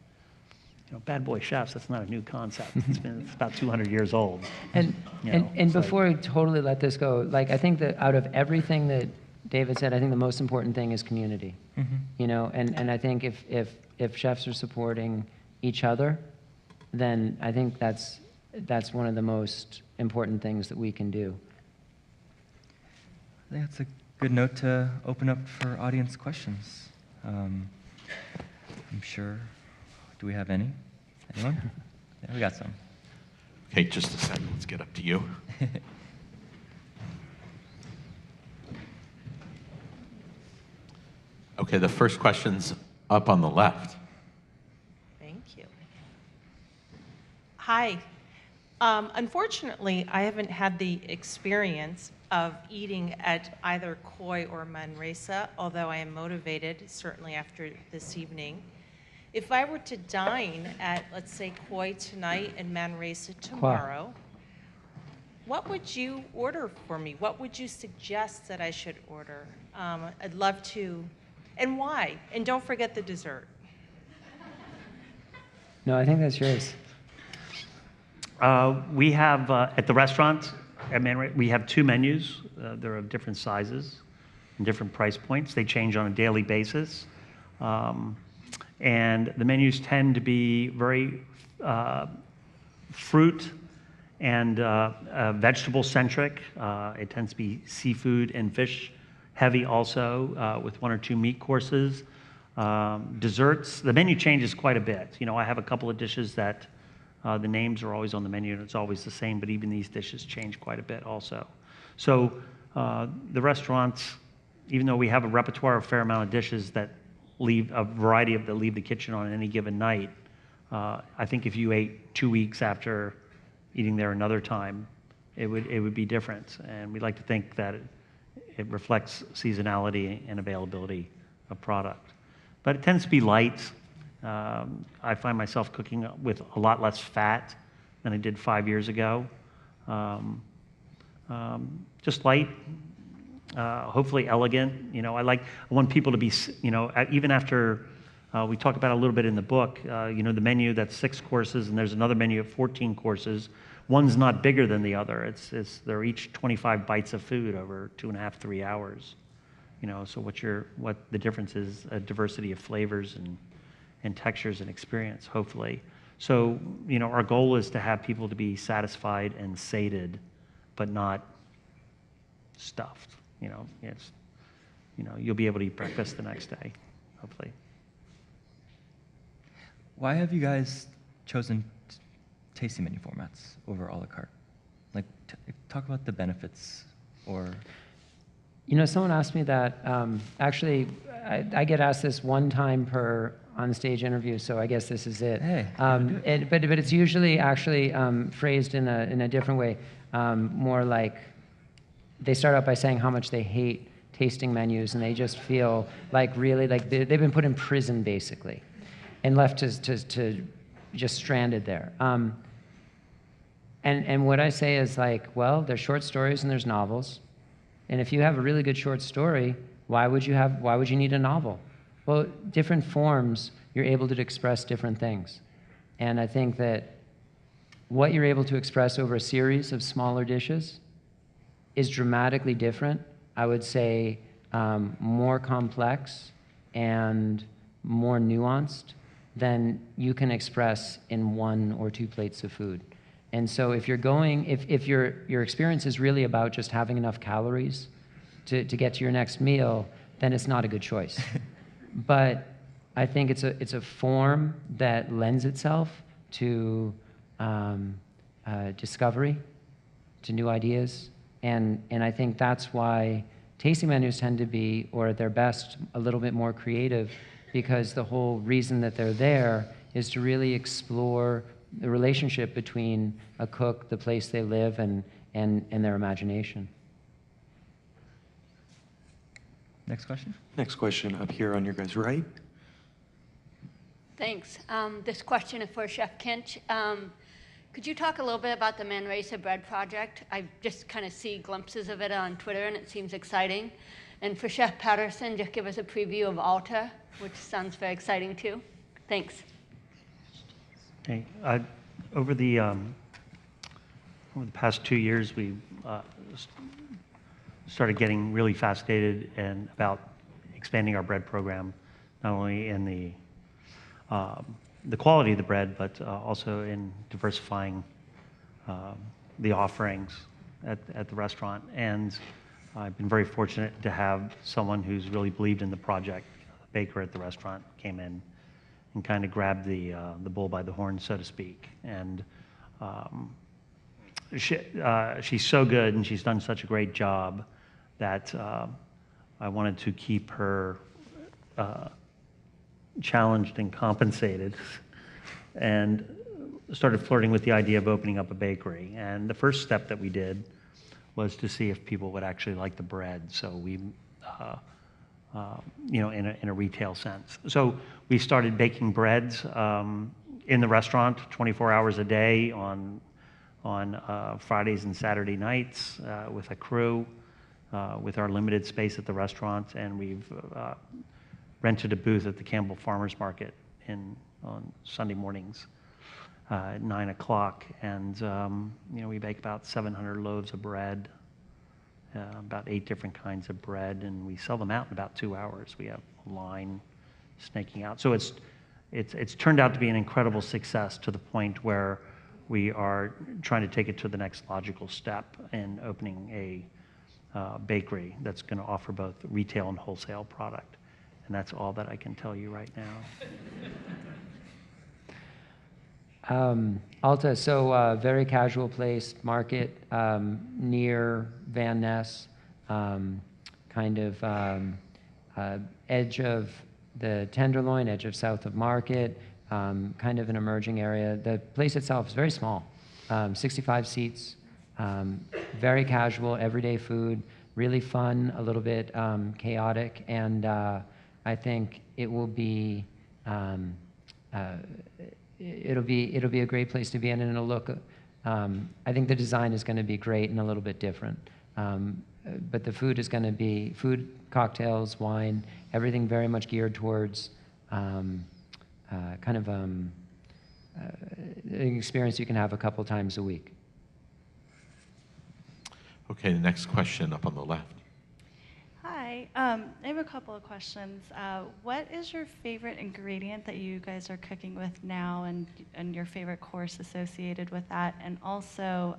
Bad boy chefs, that's not a new concept. It's about 200 years old.
And before I totally let this go, like, I think that out of everything that David said, I think the most important thing is community. And I think if chefs are supporting each other, then I think that's one of the most important things that we can do.
I think that's a good note to open up for audience questions. I'm sure. Do we have any? Anyone? Yeah, we got some.
Okay, just a second. Let's get up to you. Okay, the first question's up on the left.
Thank you. Hi. Unfortunately, I haven't had the experience of eating at either Koi or Manresa, although I am motivated, certainly after this evening. If I were to dine at, let's say, Koi tonight and Manresa tomorrow, what would you order for me? What would you suggest that I should order? I'd love to, and why? And don't forget the dessert.
No, I think that's yours.
We have, at the restaurant, we have 2 menus. They're of different sizes and different price points. They change on a daily basis. And the menus tend to be very fruit and vegetable-centric. It tends to be seafood and fish heavy also, with 1 or 2 meat courses. Desserts, the menu changes quite a bit. I have a couple of dishes that the names are always on the menu and it's always the same, but even these dishes change quite a bit also. So the restaurants, even though we have a repertoire of a fair amount of dishes that leave a variety of that leave the kitchen on any given night, I think if you ate 2 weeks after eating there another time, it would be different. And we like to think that it reflects seasonality and availability of product. But it tends to be light. I find myself cooking with a lot less fat than I did 5 years ago. Just light, hopefully elegant. I want people to be, even after we talk about it a little bit in the book, the menu that's 6 courses and there's another menu of 14 courses. One's not bigger than the other. They're each 25 bites of food over 2.5, 3 hours. So what the difference is, a diversity of flavors and textures and experience, hopefully. So, our goal is to have people to be satisfied and sated, but not stuffed. You'll be able to eat breakfast the next day, hopefully.
Why have you guys chosen tasting menu formats over a la carte? Like, talk about the benefits, or...
Someone asked me that. Actually, I get asked this one time per on-stage interview, so I guess this is it.
Hey.
But it's usually actually phrased in a different way, more like they start out by saying how much they hate tasting menus, and they just feel like really like they've been put in prison basically, and left to just stranded there. And what I say is like, well, there's short stories and there's novels. And if you have a really good short story, why would you need a novel? Well, different forms, you're able to express different things. And I think that what you're able to express over a series of smaller dishes is dramatically different. I would say more complex and more nuanced than you can express in 1 or 2 plates of food. And so if your experience is really about just having enough calories to get to your next meal, then it's not a good choice. But I think it's a form that lends itself to discovery, to new ideas, and I think that's why tasting menus tend to be, or at their best, a little bit more creative, because the whole reason that they're there is to really explore the relationship between a cook, the place they live, and their imagination.
Next question?
Next question up here on your guys' right. Thanks. This question is for Chef Kinch. Could you talk a little bit about the Manresa Bread Project? I just kind of see glimpses of it on Twitter, and it seems exciting. And for Chef Patterson, just give us a preview of Alta, which sounds very exciting too. Thanks.
Okay. Over the past 2 years, we started getting really fascinated about expanding our bread program, not only in the quality of the bread, but also in diversifying the offerings at the restaurant. And I've been very fortunate to have someone who's really believed in the project. A baker at the restaurant came in and kind of grabbed the bull by the horn, so to speak. And she's so good, and she's done such a great job that I wanted to keep her challenged and compensated, and started flirting with the idea of opening up a bakery. And the first step that we did was to see if people would actually like the bread. So we, in a retail sense. So we started baking breads in the restaurant 24 hours a day on Fridays and Saturday nights with a crew, with our limited space at the restaurant, and we've rented a booth at the Campbell Farmers Market on Sunday mornings at 9 o'clock, and we bake about 700 loaves of bread, about 8 different kinds of bread, and we sell them out in about 2 hours. We have a line snaking out. So it's turned out to be an incredible success, to the point where we are trying to take it to the next logical step in opening a bakery that's going to offer both retail and wholesale product. And that's all that I can tell you right now.
Alta, so very casual place, market near Van Ness, kind of edge of the Tenderloin, edge of South of Market, kind of an emerging area. The place itself is very small, 65 seats, very casual, everyday food, really fun, a little bit chaotic, and I think it will be it'll be a great place to be in, and it'll look. I think the design is going to be great and a little bit different, but the food is going to be food, cocktails, wine, everything very much geared towards kind of an experience you can have a couple times a week.
Okay, the next question up on the left.
Hi, I have a couple of questions. What is your favorite ingredient that you guys are cooking with now, and your favorite course associated with that? And also,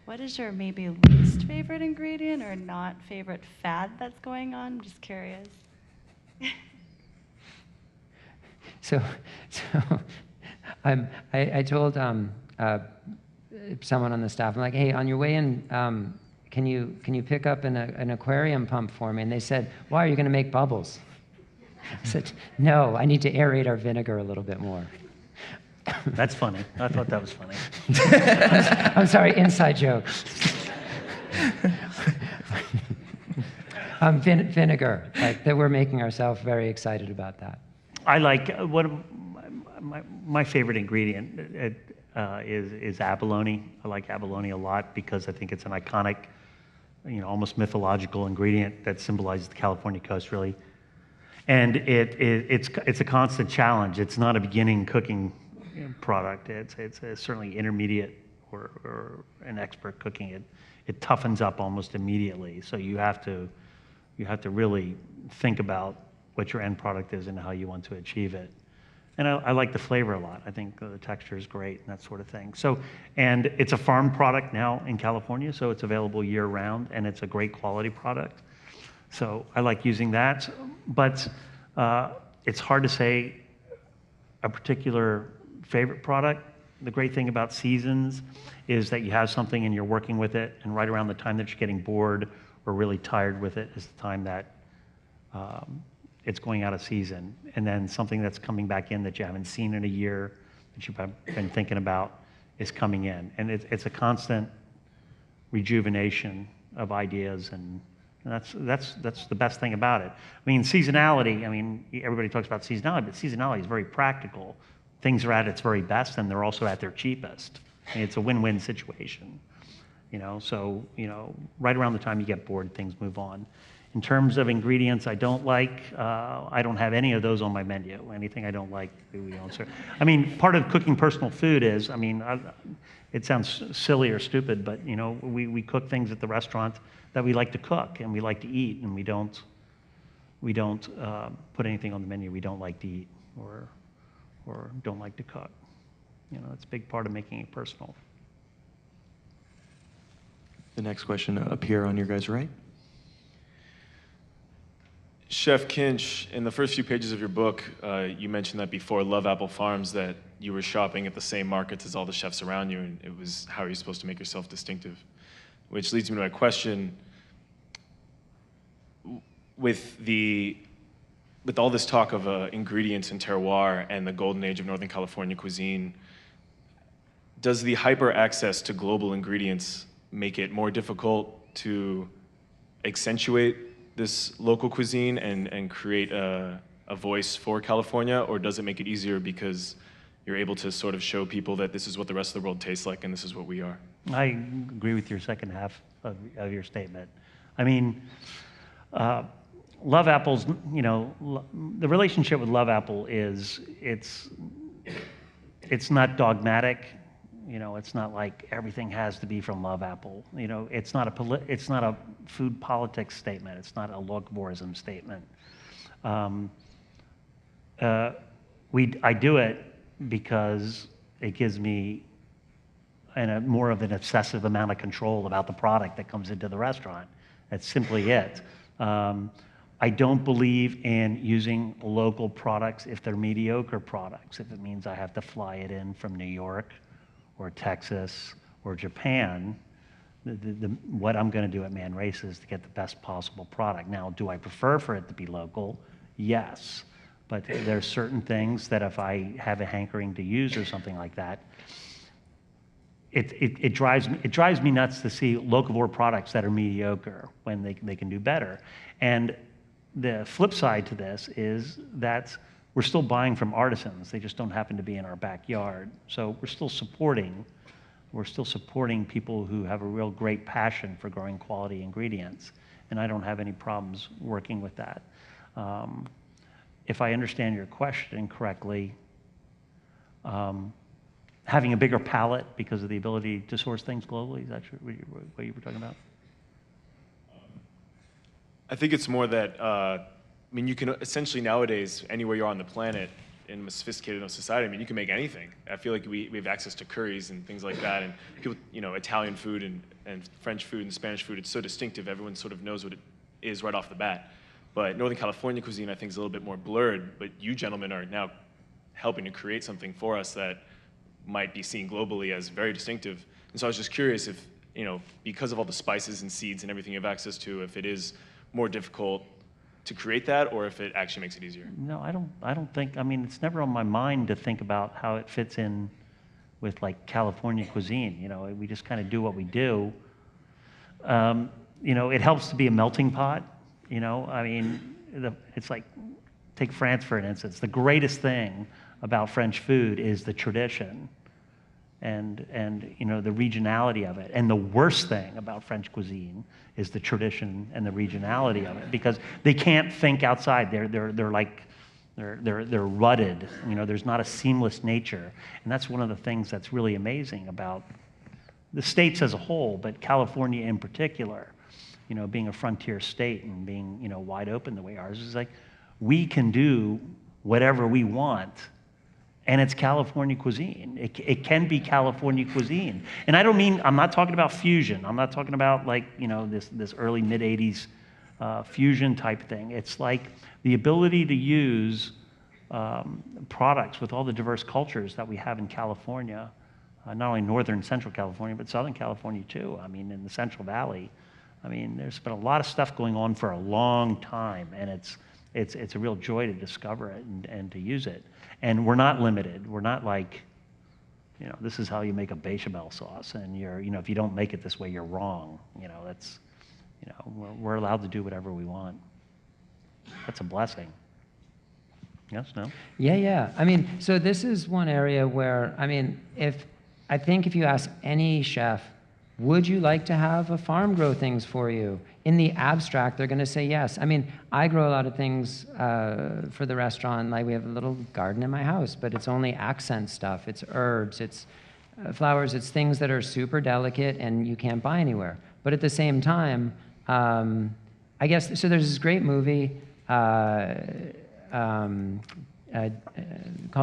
what is your maybe least favorite ingredient or not favorite fad that's going on? I'm just curious.
So I told someone on the staff, I'm like, hey, on your way in, can you pick up an aquarium pump for me? And they said, why, are you going to make bubbles? I said, no, I need to aerate our vinegar a little bit more.
That's funny. I thought that was funny.
I'm sorry, inside joke. Vinegar, like that, we're making ourselves very excited about that.
I like my favorite ingredient is abalone. I like abalone a lot because I think it's an iconic, almost mythological ingredient that symbolizes the California coast, really. And it's a constant challenge. It's not a beginning cooking product. It's certainly intermediate or an expert cooking. It toughens up almost immediately. So you have to really think about what your end product is and how you want to achieve it. And I like the flavor a lot. I think the texture is great and that sort of thing. So, and it's a farm product now in California, so it's available year round, and it's a great quality product. So I like using that, but it's hard to say a particular favorite product. The great thing about seasons is that you have something and you're working with it, and right around the time that you're getting bored or really tired with it is the time that it's going out of season. And then something that's coming back in that you haven't seen in a year, that you've been thinking about, is coming in. And it's a constant rejuvenation of ideas and And that's the best thing about it. I mean, seasonality, I mean, everybody talks about seasonality, but seasonality is very practical. Things are at its very best, and they're also at their cheapest. I mean, it's a win-win situation. So, right around the time you get bored, things move on. In terms of ingredients I don't like, I don't have any of those on my menu. Anything I don't like, we don't serve. I mean, part of cooking personal food is, I mean, it sounds silly or stupid, but, we cook things at the restaurant that we like to cook and we like to eat, and we don't put anything on the menu we don't like to eat or don't like to cook. It's a big part of making it personal.
The next question up here on your guys' right.
Chef Kinch, in the first few pages of your book, you mentioned that before Love Apple Farms that you were shopping at the same markets as all the chefs around you, and it was how are you supposed to make yourself distinctive? Which leads me to my question, with all this talk of ingredients and terroir and the golden age of Northern California cuisine, does the hyper access to global ingredients make it more difficult to accentuate this local cuisine and create a voice for California, or does it make it easier because you're able to sort of show people that this is what the rest of the world tastes like and this is what we are?
I agree with your second half of your statement. I mean, Love Apple's, the relationship with Love Apple is, it's not dogmatic. It's not like everything has to be from Love Apple. It's not a food politics statement. It's not a locavorism statement. I do it because it gives me more of an obsessive amount of control about the product that comes into the restaurant. That's simply it. I don't believe in using local products if they're mediocre products, if it means I have to fly it in from New York or Texas or Japan. What I'm going to do at Man Race is to get the best possible product. Now, do I prefer for it to be local? Yes. But there's certain things that if I have a hankering to use or something like that, it drives me nuts to see locavore products that are mediocre when they can do better. And the flip side to this is that we're still buying from artisans. They just don't happen to be in our backyard. So we're still supporting people who have a real great passion for growing quality ingredients. And I don't have any problems working with that. If I understand your question correctly, having a bigger palette because of the ability to source things globally, is that what you were talking about?
I think it's more that, you can essentially nowadays, anywhere you're on the planet, in a sophisticated enough society, you can make anything. I feel like we have access to curries and things like that, and people, Italian food and French food and Spanish food, it's so distinctive, everyone sort of knows what it is right off the bat. But Northern California cuisine, I think, is a little bit more blurred, but you gentlemen are now helping to create something for us that might be seen globally as very distinctive. And so I was just curious if, because of all the spices and seeds and everything you have access to, if it is more difficult to create that, or if it actually makes it easier.
No, I don't think, it's never on my mind to think about how it fits in with like California cuisine. We just kind of do what we do. It helps to be a melting pot. It's like, take France for an instance. The greatest thing about French food is the tradition and the regionality of it. And the worst thing about French cuisine is the tradition and the regionality of it, because they can't think outside. They're rutted. There's not a seamless nature, and that's one of the things that's really amazing about the states as a whole, but California in particular. Being a frontier state and being wide open the way ours is, like, we can do whatever we want. And it's California cuisine. It can be California cuisine. And I'm not talking about fusion. I'm not talking about this early mid-'80s fusion type thing. It's like the ability to use products with all the diverse cultures that we have in California, not only Northern and Central California, but Southern California too. In the Central Valley, there's been a lot of stuff going on for a long time, and it's a real joy to discover it and to use it. And we're not limited. We're not like, this is how you make a bechamel sauce, and if you don't make it this way, you're wrong. You know, we're allowed to do whatever we want. That's a blessing. Yes, no?
Yeah, yeah. I mean, so this is one area where, I mean, I think if you ask any chef, would you like to have a farm grow things for you? In the abstract, they're going to say yes. I mean, I grow a lot of things for the restaurant. Like we have a little garden in my house, but it's only accent stuff. It's herbs, it's flowers, it's things that are super delicate and you can't buy anywhere. But at the same time, I guess, so there's this great movie called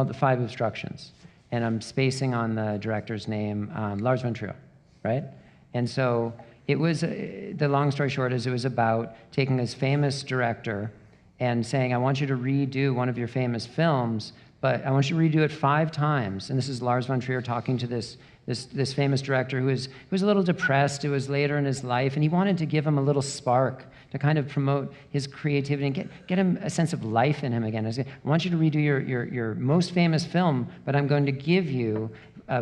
The Five Obstructions. And I'm spacing on the director's name, Lars von Trier, right? And so it was, the long story short is it was about taking this famous director and saying, I want you to redo one of your famous films, but I want you to redo it 5 times. And this is Lars von Trier talking to this famous director who was a little depressed. It was later in his life, and he wanted to give him a little spark to kind of promote his creativity and get him a sense of life in him again. I said, I want you to redo your most famous film, but I'm going to give you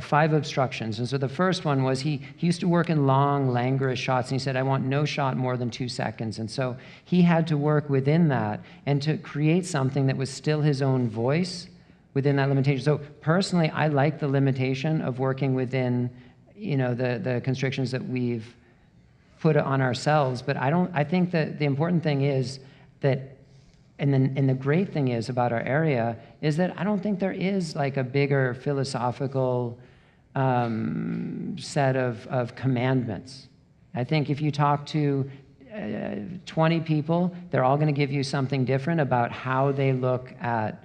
5 obstructions. And so the first one was he used to work in long, languorous shots, and he said, I want no shot more than 2 seconds. And so he had to work within that and to create something that was still his own voice within that limitation. So personally, I like the limitation of working within, you know, the constrictions that we've put on ourselves. But I think that the important thing is that, and the great thing is about our area is that I don't think there is like a bigger philosophical set of commandments. I think if you talk to 20 people, they're all going to give you something different about how they look at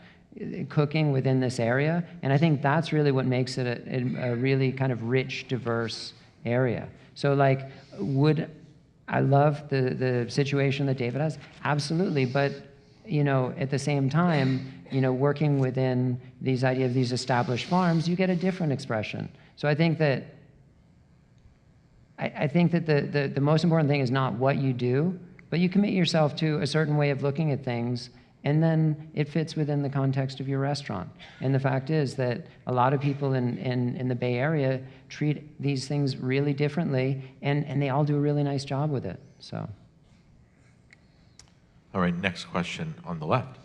cooking within this area. And I think that's really what makes it a really kind of rich, diverse area. So like, would I love the situation that David has? Absolutely. But, you know, at the same time, you know, working within these idea of these established farms, you get a different expression. So I think that the most important thing is not what you do, but you commit yourself to a certain way of looking at things, and then it fits within the context of your restaurant. And the fact is that a lot of people in the Bay Area treat these things really differently, and they all do a really nice job with it, so.
All right, next question on the left.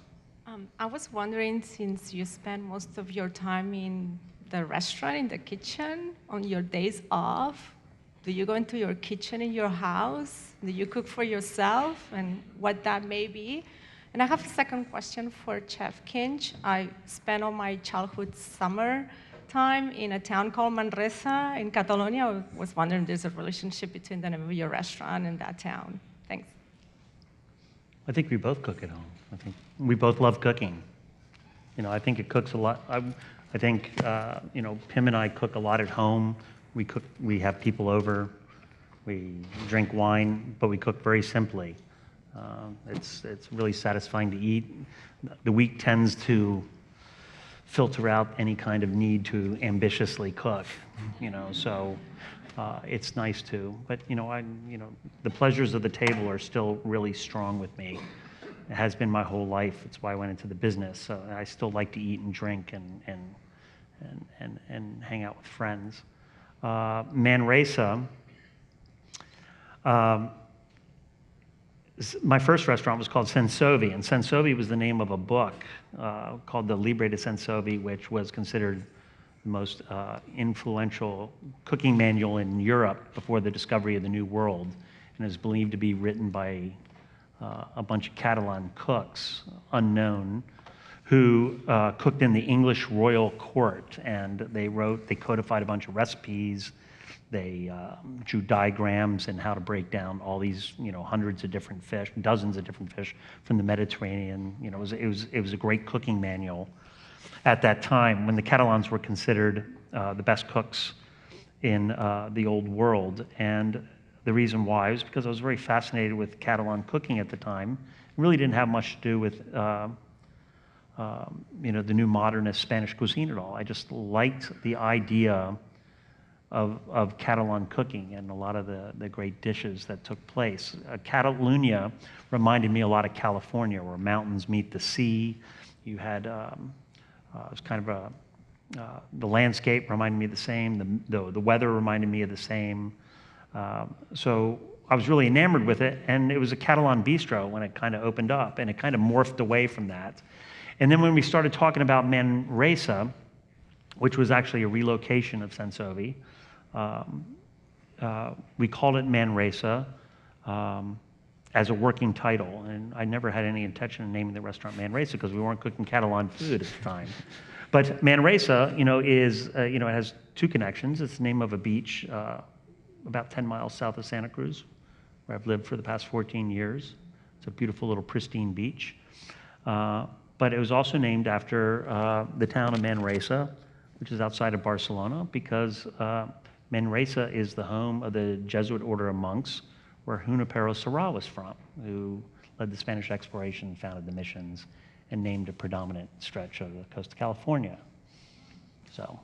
I was wondering, since you spend most of your time in the restaurant, in the kitchen, on your days off, do you go into your kitchen in your house? Do you cook for yourself, and what that may be? And I have a second question for Chef Kinch. I spent all my childhood summer time in a town called Manresa in Catalonia. I was wondering if there's a relationship between the name of your restaurant and that town. Thanks.
I think we both cook at home. I think we both love cooking. You know, I think it cooks a lot. I think, you know, Pim and I cook a lot at home. We have people over. We drink wine, but we cook very simply. It's really satisfying to eat. The week tends to filter out any kind of need to ambitiously cook, you know, so it's nice to. But, you know, the pleasures of the table are still really strong with me. It has been my whole life. It's why I went into the business. So I still like to eat and drink and hang out with friends. Manresa, my first restaurant was called Sensovi, and Sensovi was the name of a book called the Libre de Sensovi, which was considered the most influential cooking manual in Europe before the discovery of the New World, and is believed to be written by a bunch of Catalan cooks, unknown, who cooked in the English royal court, and they codified a bunch of recipes. They drew diagrams and how to break down all these, you know, hundreds of different fish, dozens of different fish from the Mediterranean. You know, it was a great cooking manual at that time when the Catalans were considered the best cooks in the old world. And the reason why was because I was very fascinated with Catalan cooking at the time. It really didn't have much to do with you know, the new modernist Spanish cuisine at all. I just liked the idea of Catalan cooking and a lot of the great dishes that took place. Catalonia reminded me a lot of California, where mountains meet the sea. You had, it was kind of the landscape reminded me of the same, the weather reminded me of the same. So I was really enamored with it, and it was a Catalan bistro when it kind of opened up, and it kind of morphed away from that. And then when we started talking about Manresa, which was actually a relocation of Sensovi, we called it Manresa as a working title, and I never had any intention of naming the restaurant Manresa because we weren't cooking Catalan food at the time. But Manresa, is, it has two connections. It's the name of a beach about 10 miles south of Santa Cruz, where I've lived for the past 14 years. It's a beautiful little pristine beach. But it was also named after the town of Manresa, which is outside of Barcelona, because Manresa is the home of the Jesuit order of monks, where Junipero Serra was from, who led the Spanish exploration, founded the missions, and named a predominant stretch of the coast of California. So,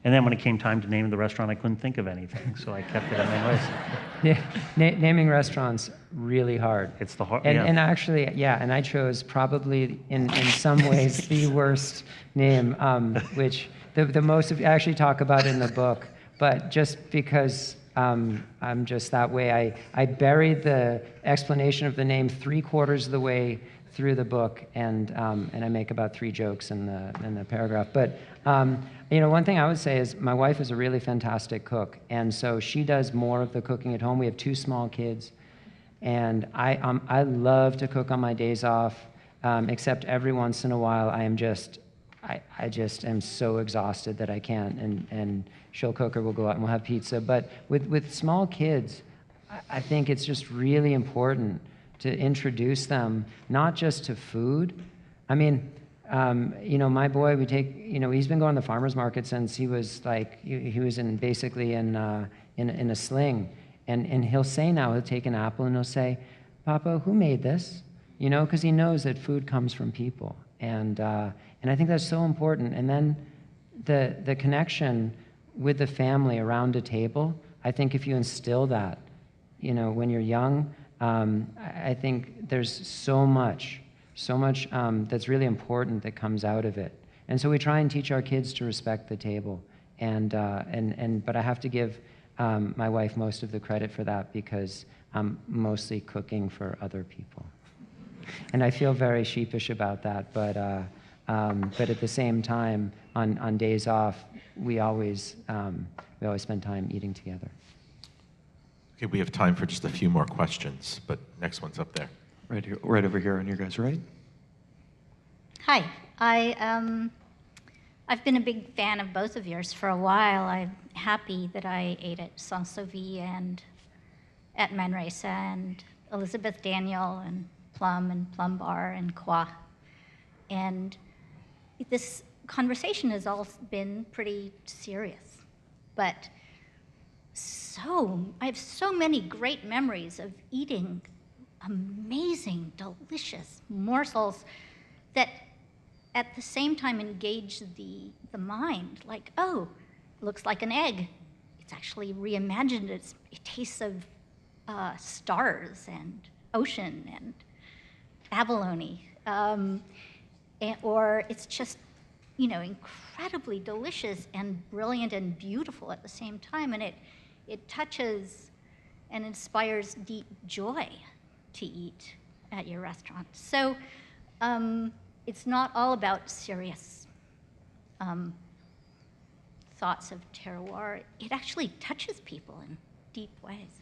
and then when it came time to name the restaurant, I couldn't think of anything, so I kept it at Manresa.
Yeah, naming restaurants really hard.
It's the hard,
And actually, yeah, and I chose probably in some ways the worst name, which the most I actually talk about in the book, but just because I'm just that way, I buried the explanation of the name 3/4 of the way through the book, and I make about 3 jokes in the paragraph. But one thing I would say is my wife is a really fantastic cook, and so she does more of the cooking at home. We have 2 small kids, and I love to cook on my days off, except every once in a while I just am so exhausted that I can't, and she'll cook or we'll go out and we'll have pizza. But with small kids, I think it's just really important to introduce them not just to food. I mean, my boy, he's been going to the farmer's market since he was he was basically in a sling, and he'll say now, he'll take an apple and he'll say, "Papa, who made this?" Because he knows that food comes from people, and I think that's so important. And then the connection with the family around a table, I think if you instill that, when you're young, I think there's so much that's really important that comes out of it. And so we try and teach our kids to respect the table. But I have to give my wife most of the credit for that because I'm mostly cooking for other people. And I feel very sheepish about that, but at the same time, on days off, we always spend time eating together.
Okay, we have time for just a few more questions, but next one's up there.
Right here, right over here on your guys' right.
Hi, I've been a big fan of both of yours for a while. I'm happy that I ate at Sansovi and at Manresa and Elizabeth Daniel and Plum Bar and Kwa. And this conversation has all been pretty serious, but I have so many great memories of eating amazing, delicious morsels that at the same time engage the mind, like, oh, looks like an egg. It's actually reimagined. It tastes of stars and ocean and abalone. Or it's just, incredibly delicious and brilliant and beautiful at the same time. And it touches and inspires deep joy to eat at your restaurant. So it's not all about serious thoughts of terroir. It actually touches people in deep ways.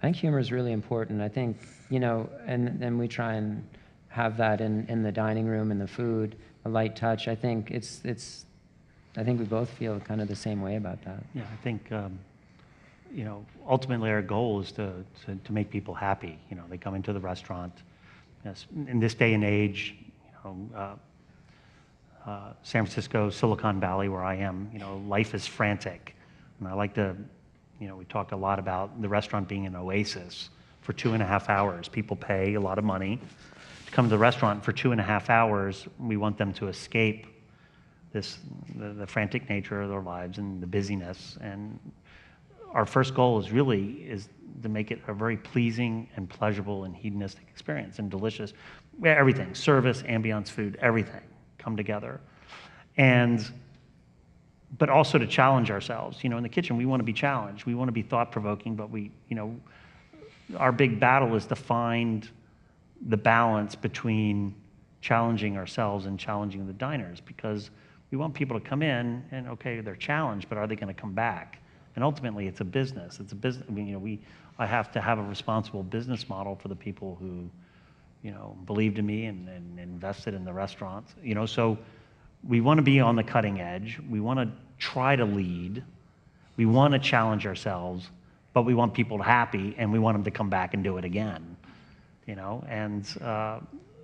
I think humor is really important. I think, and we try and have that in the dining room and the food, a light touch. I think I think we both feel kind of the same way about that.
Yeah, I think, ultimately our goal is to make people happy. They come into the restaurant. Yes, in this day and age, San Francisco, Silicon Valley, where I am, life is frantic. And I like to, we talked a lot about the restaurant being an oasis for 2.5 hours. People pay a lot of money to come to the restaurant for 2.5 hours. We want them to escape the frantic nature of their lives and the busyness. And our first goal is to make it a very pleasing and pleasurable and hedonistic experience and delicious. Everything, service, ambiance, food, everything come together. And but also to challenge ourselves. In the kitchen, we want to be challenged. We want to be thought-provoking, but our big battle is to find the balance between challenging ourselves and challenging the diners, because we want people to come in and, okay, they're challenged, but are they going to come back? And ultimately, it's a business. It's a business. I have to have a responsible business model for the people who, believed in me and invested in the restaurants. So we want to be on the cutting edge. We want to try to lead. We want to challenge ourselves, but we want people happy, and we want them to come back and do it again. And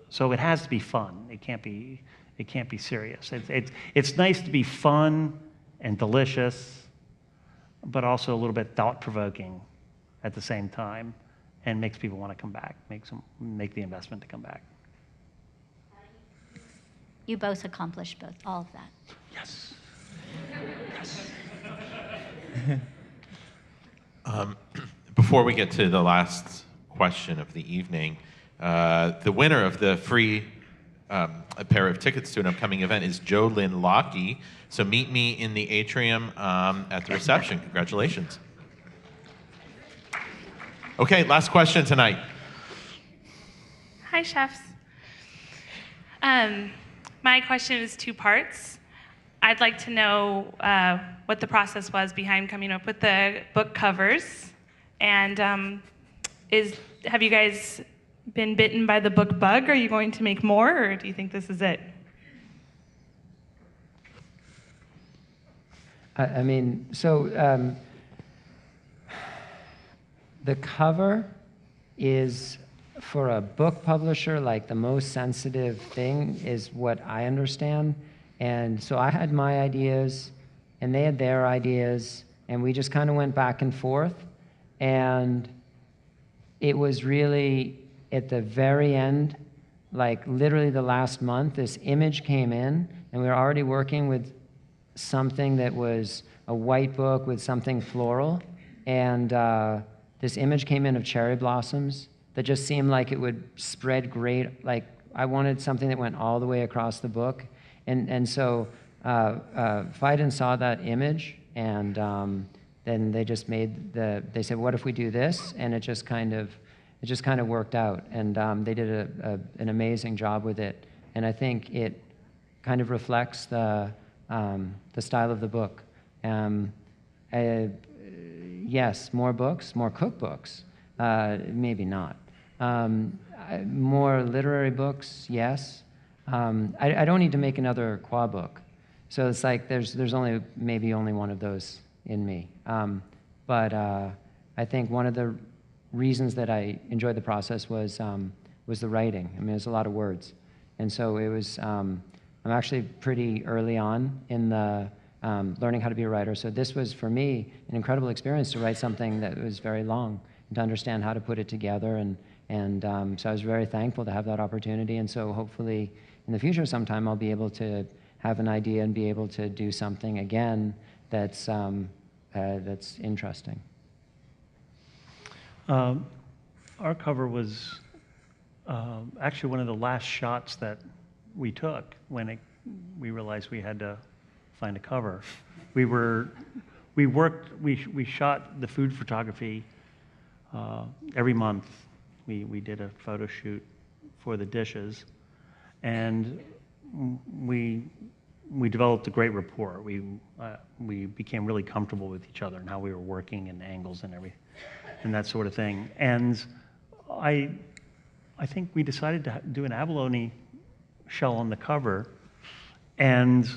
so it has to be fun. It can't be serious. It's nice to be fun and delicious, but also a little bit thought-provoking at the same time, and makes people want to come back, make the investment to come back.
You both accomplished all of that.
Yes.
Before we get to the last question of the evening, the winner of the free a pair of tickets to an upcoming event is Jo Lynn Lockey. So meet me in the atrium at the reception. Congratulations. Okay, last question tonight.
Hi, chefs. My question is 2 parts. I'd like to know what the process was behind coming up with the book covers, and have you guys been bitten by the book bug? Are you going to make more, or do you think this is it?
The cover is, for a book publisher, like the most sensitive thing, is what I understand. And so I had my ideas, and they had their ideas, and we just kind of went back and forth. And it was really at the very end, like literally the last month, this image came in, and we were already working with something that was a white book with something floral. And this image came in of cherry blossoms that just seemed like it would spread great. Like, I wanted something that went all the way across the book. And so Phaidon saw that image, and then they just they said, what if we do this? And it just kind of worked out. And they did an amazing job with it. And I think it kind of reflects the style of the book. Yes, more books, more cookbooks, maybe not. More literary books, yes. I don't need to make another Qua book. So it's like there's maybe only one of those in me. But I think one of the reasons that I enjoyed the process was the writing. There's a lot of words. And so it was, I'm actually pretty early on in the learning how to be a writer. So this was, for me, an incredible experience to write something that was very long and to understand how to put it together. And so I was very thankful to have that opportunity. And so hopefully in the future sometime I'll be able to have an idea and be able to do something again that's interesting.
Our cover was actually one of the last shots that we took when we realized we had to find a cover. We shot the food photography every month. We did a photo shoot for the dishes, and we developed a great rapport. We became really comfortable with each other and how we were working and angles and everything, and that sort of thing. And I think we decided to do an abalone shell on the cover, and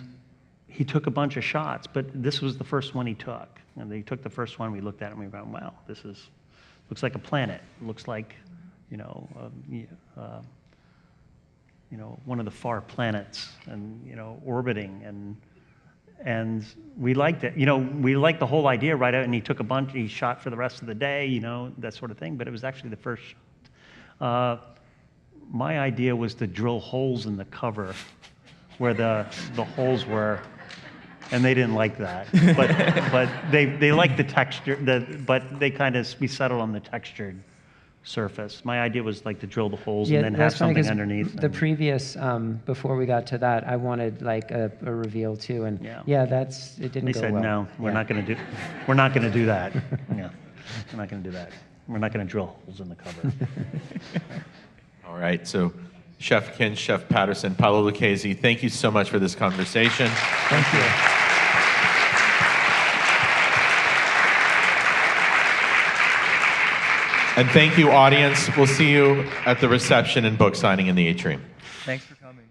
he took a bunch of shots, but this was the first one he took. And he took the first one, we looked at it, and we went, wow, this looks like a planet. It looks like, one of the far planets, and orbiting, and we liked it. We liked the whole idea right out, and he took a bunch. He shot for the rest of the day, that sort of thing. But it was actually the first. My idea was to drill holes in the cover, where the holes were, and they didn't like that. But they liked the texture. But we settled on the textured surface. My idea was like to drill the holes
Yeah,
and then have
that's funny
something
'cause
underneath.
The
and-
previous, before we got to that, I wanted like a reveal too, and yeah, it didn't
They
go
said,
well.
no, we're
Yeah.
not going to do, we're not going to do that. Yeah, we're not going to do that. We're not going to drill holes in the cupboard.
All right, so Chef Kinch, Chef Patterson, Paolo Lucchese, thank you so much for this conversation.
Thank you.
And thank you, audience. We'll see you at the reception and book signing in the atrium.
Thanks for coming.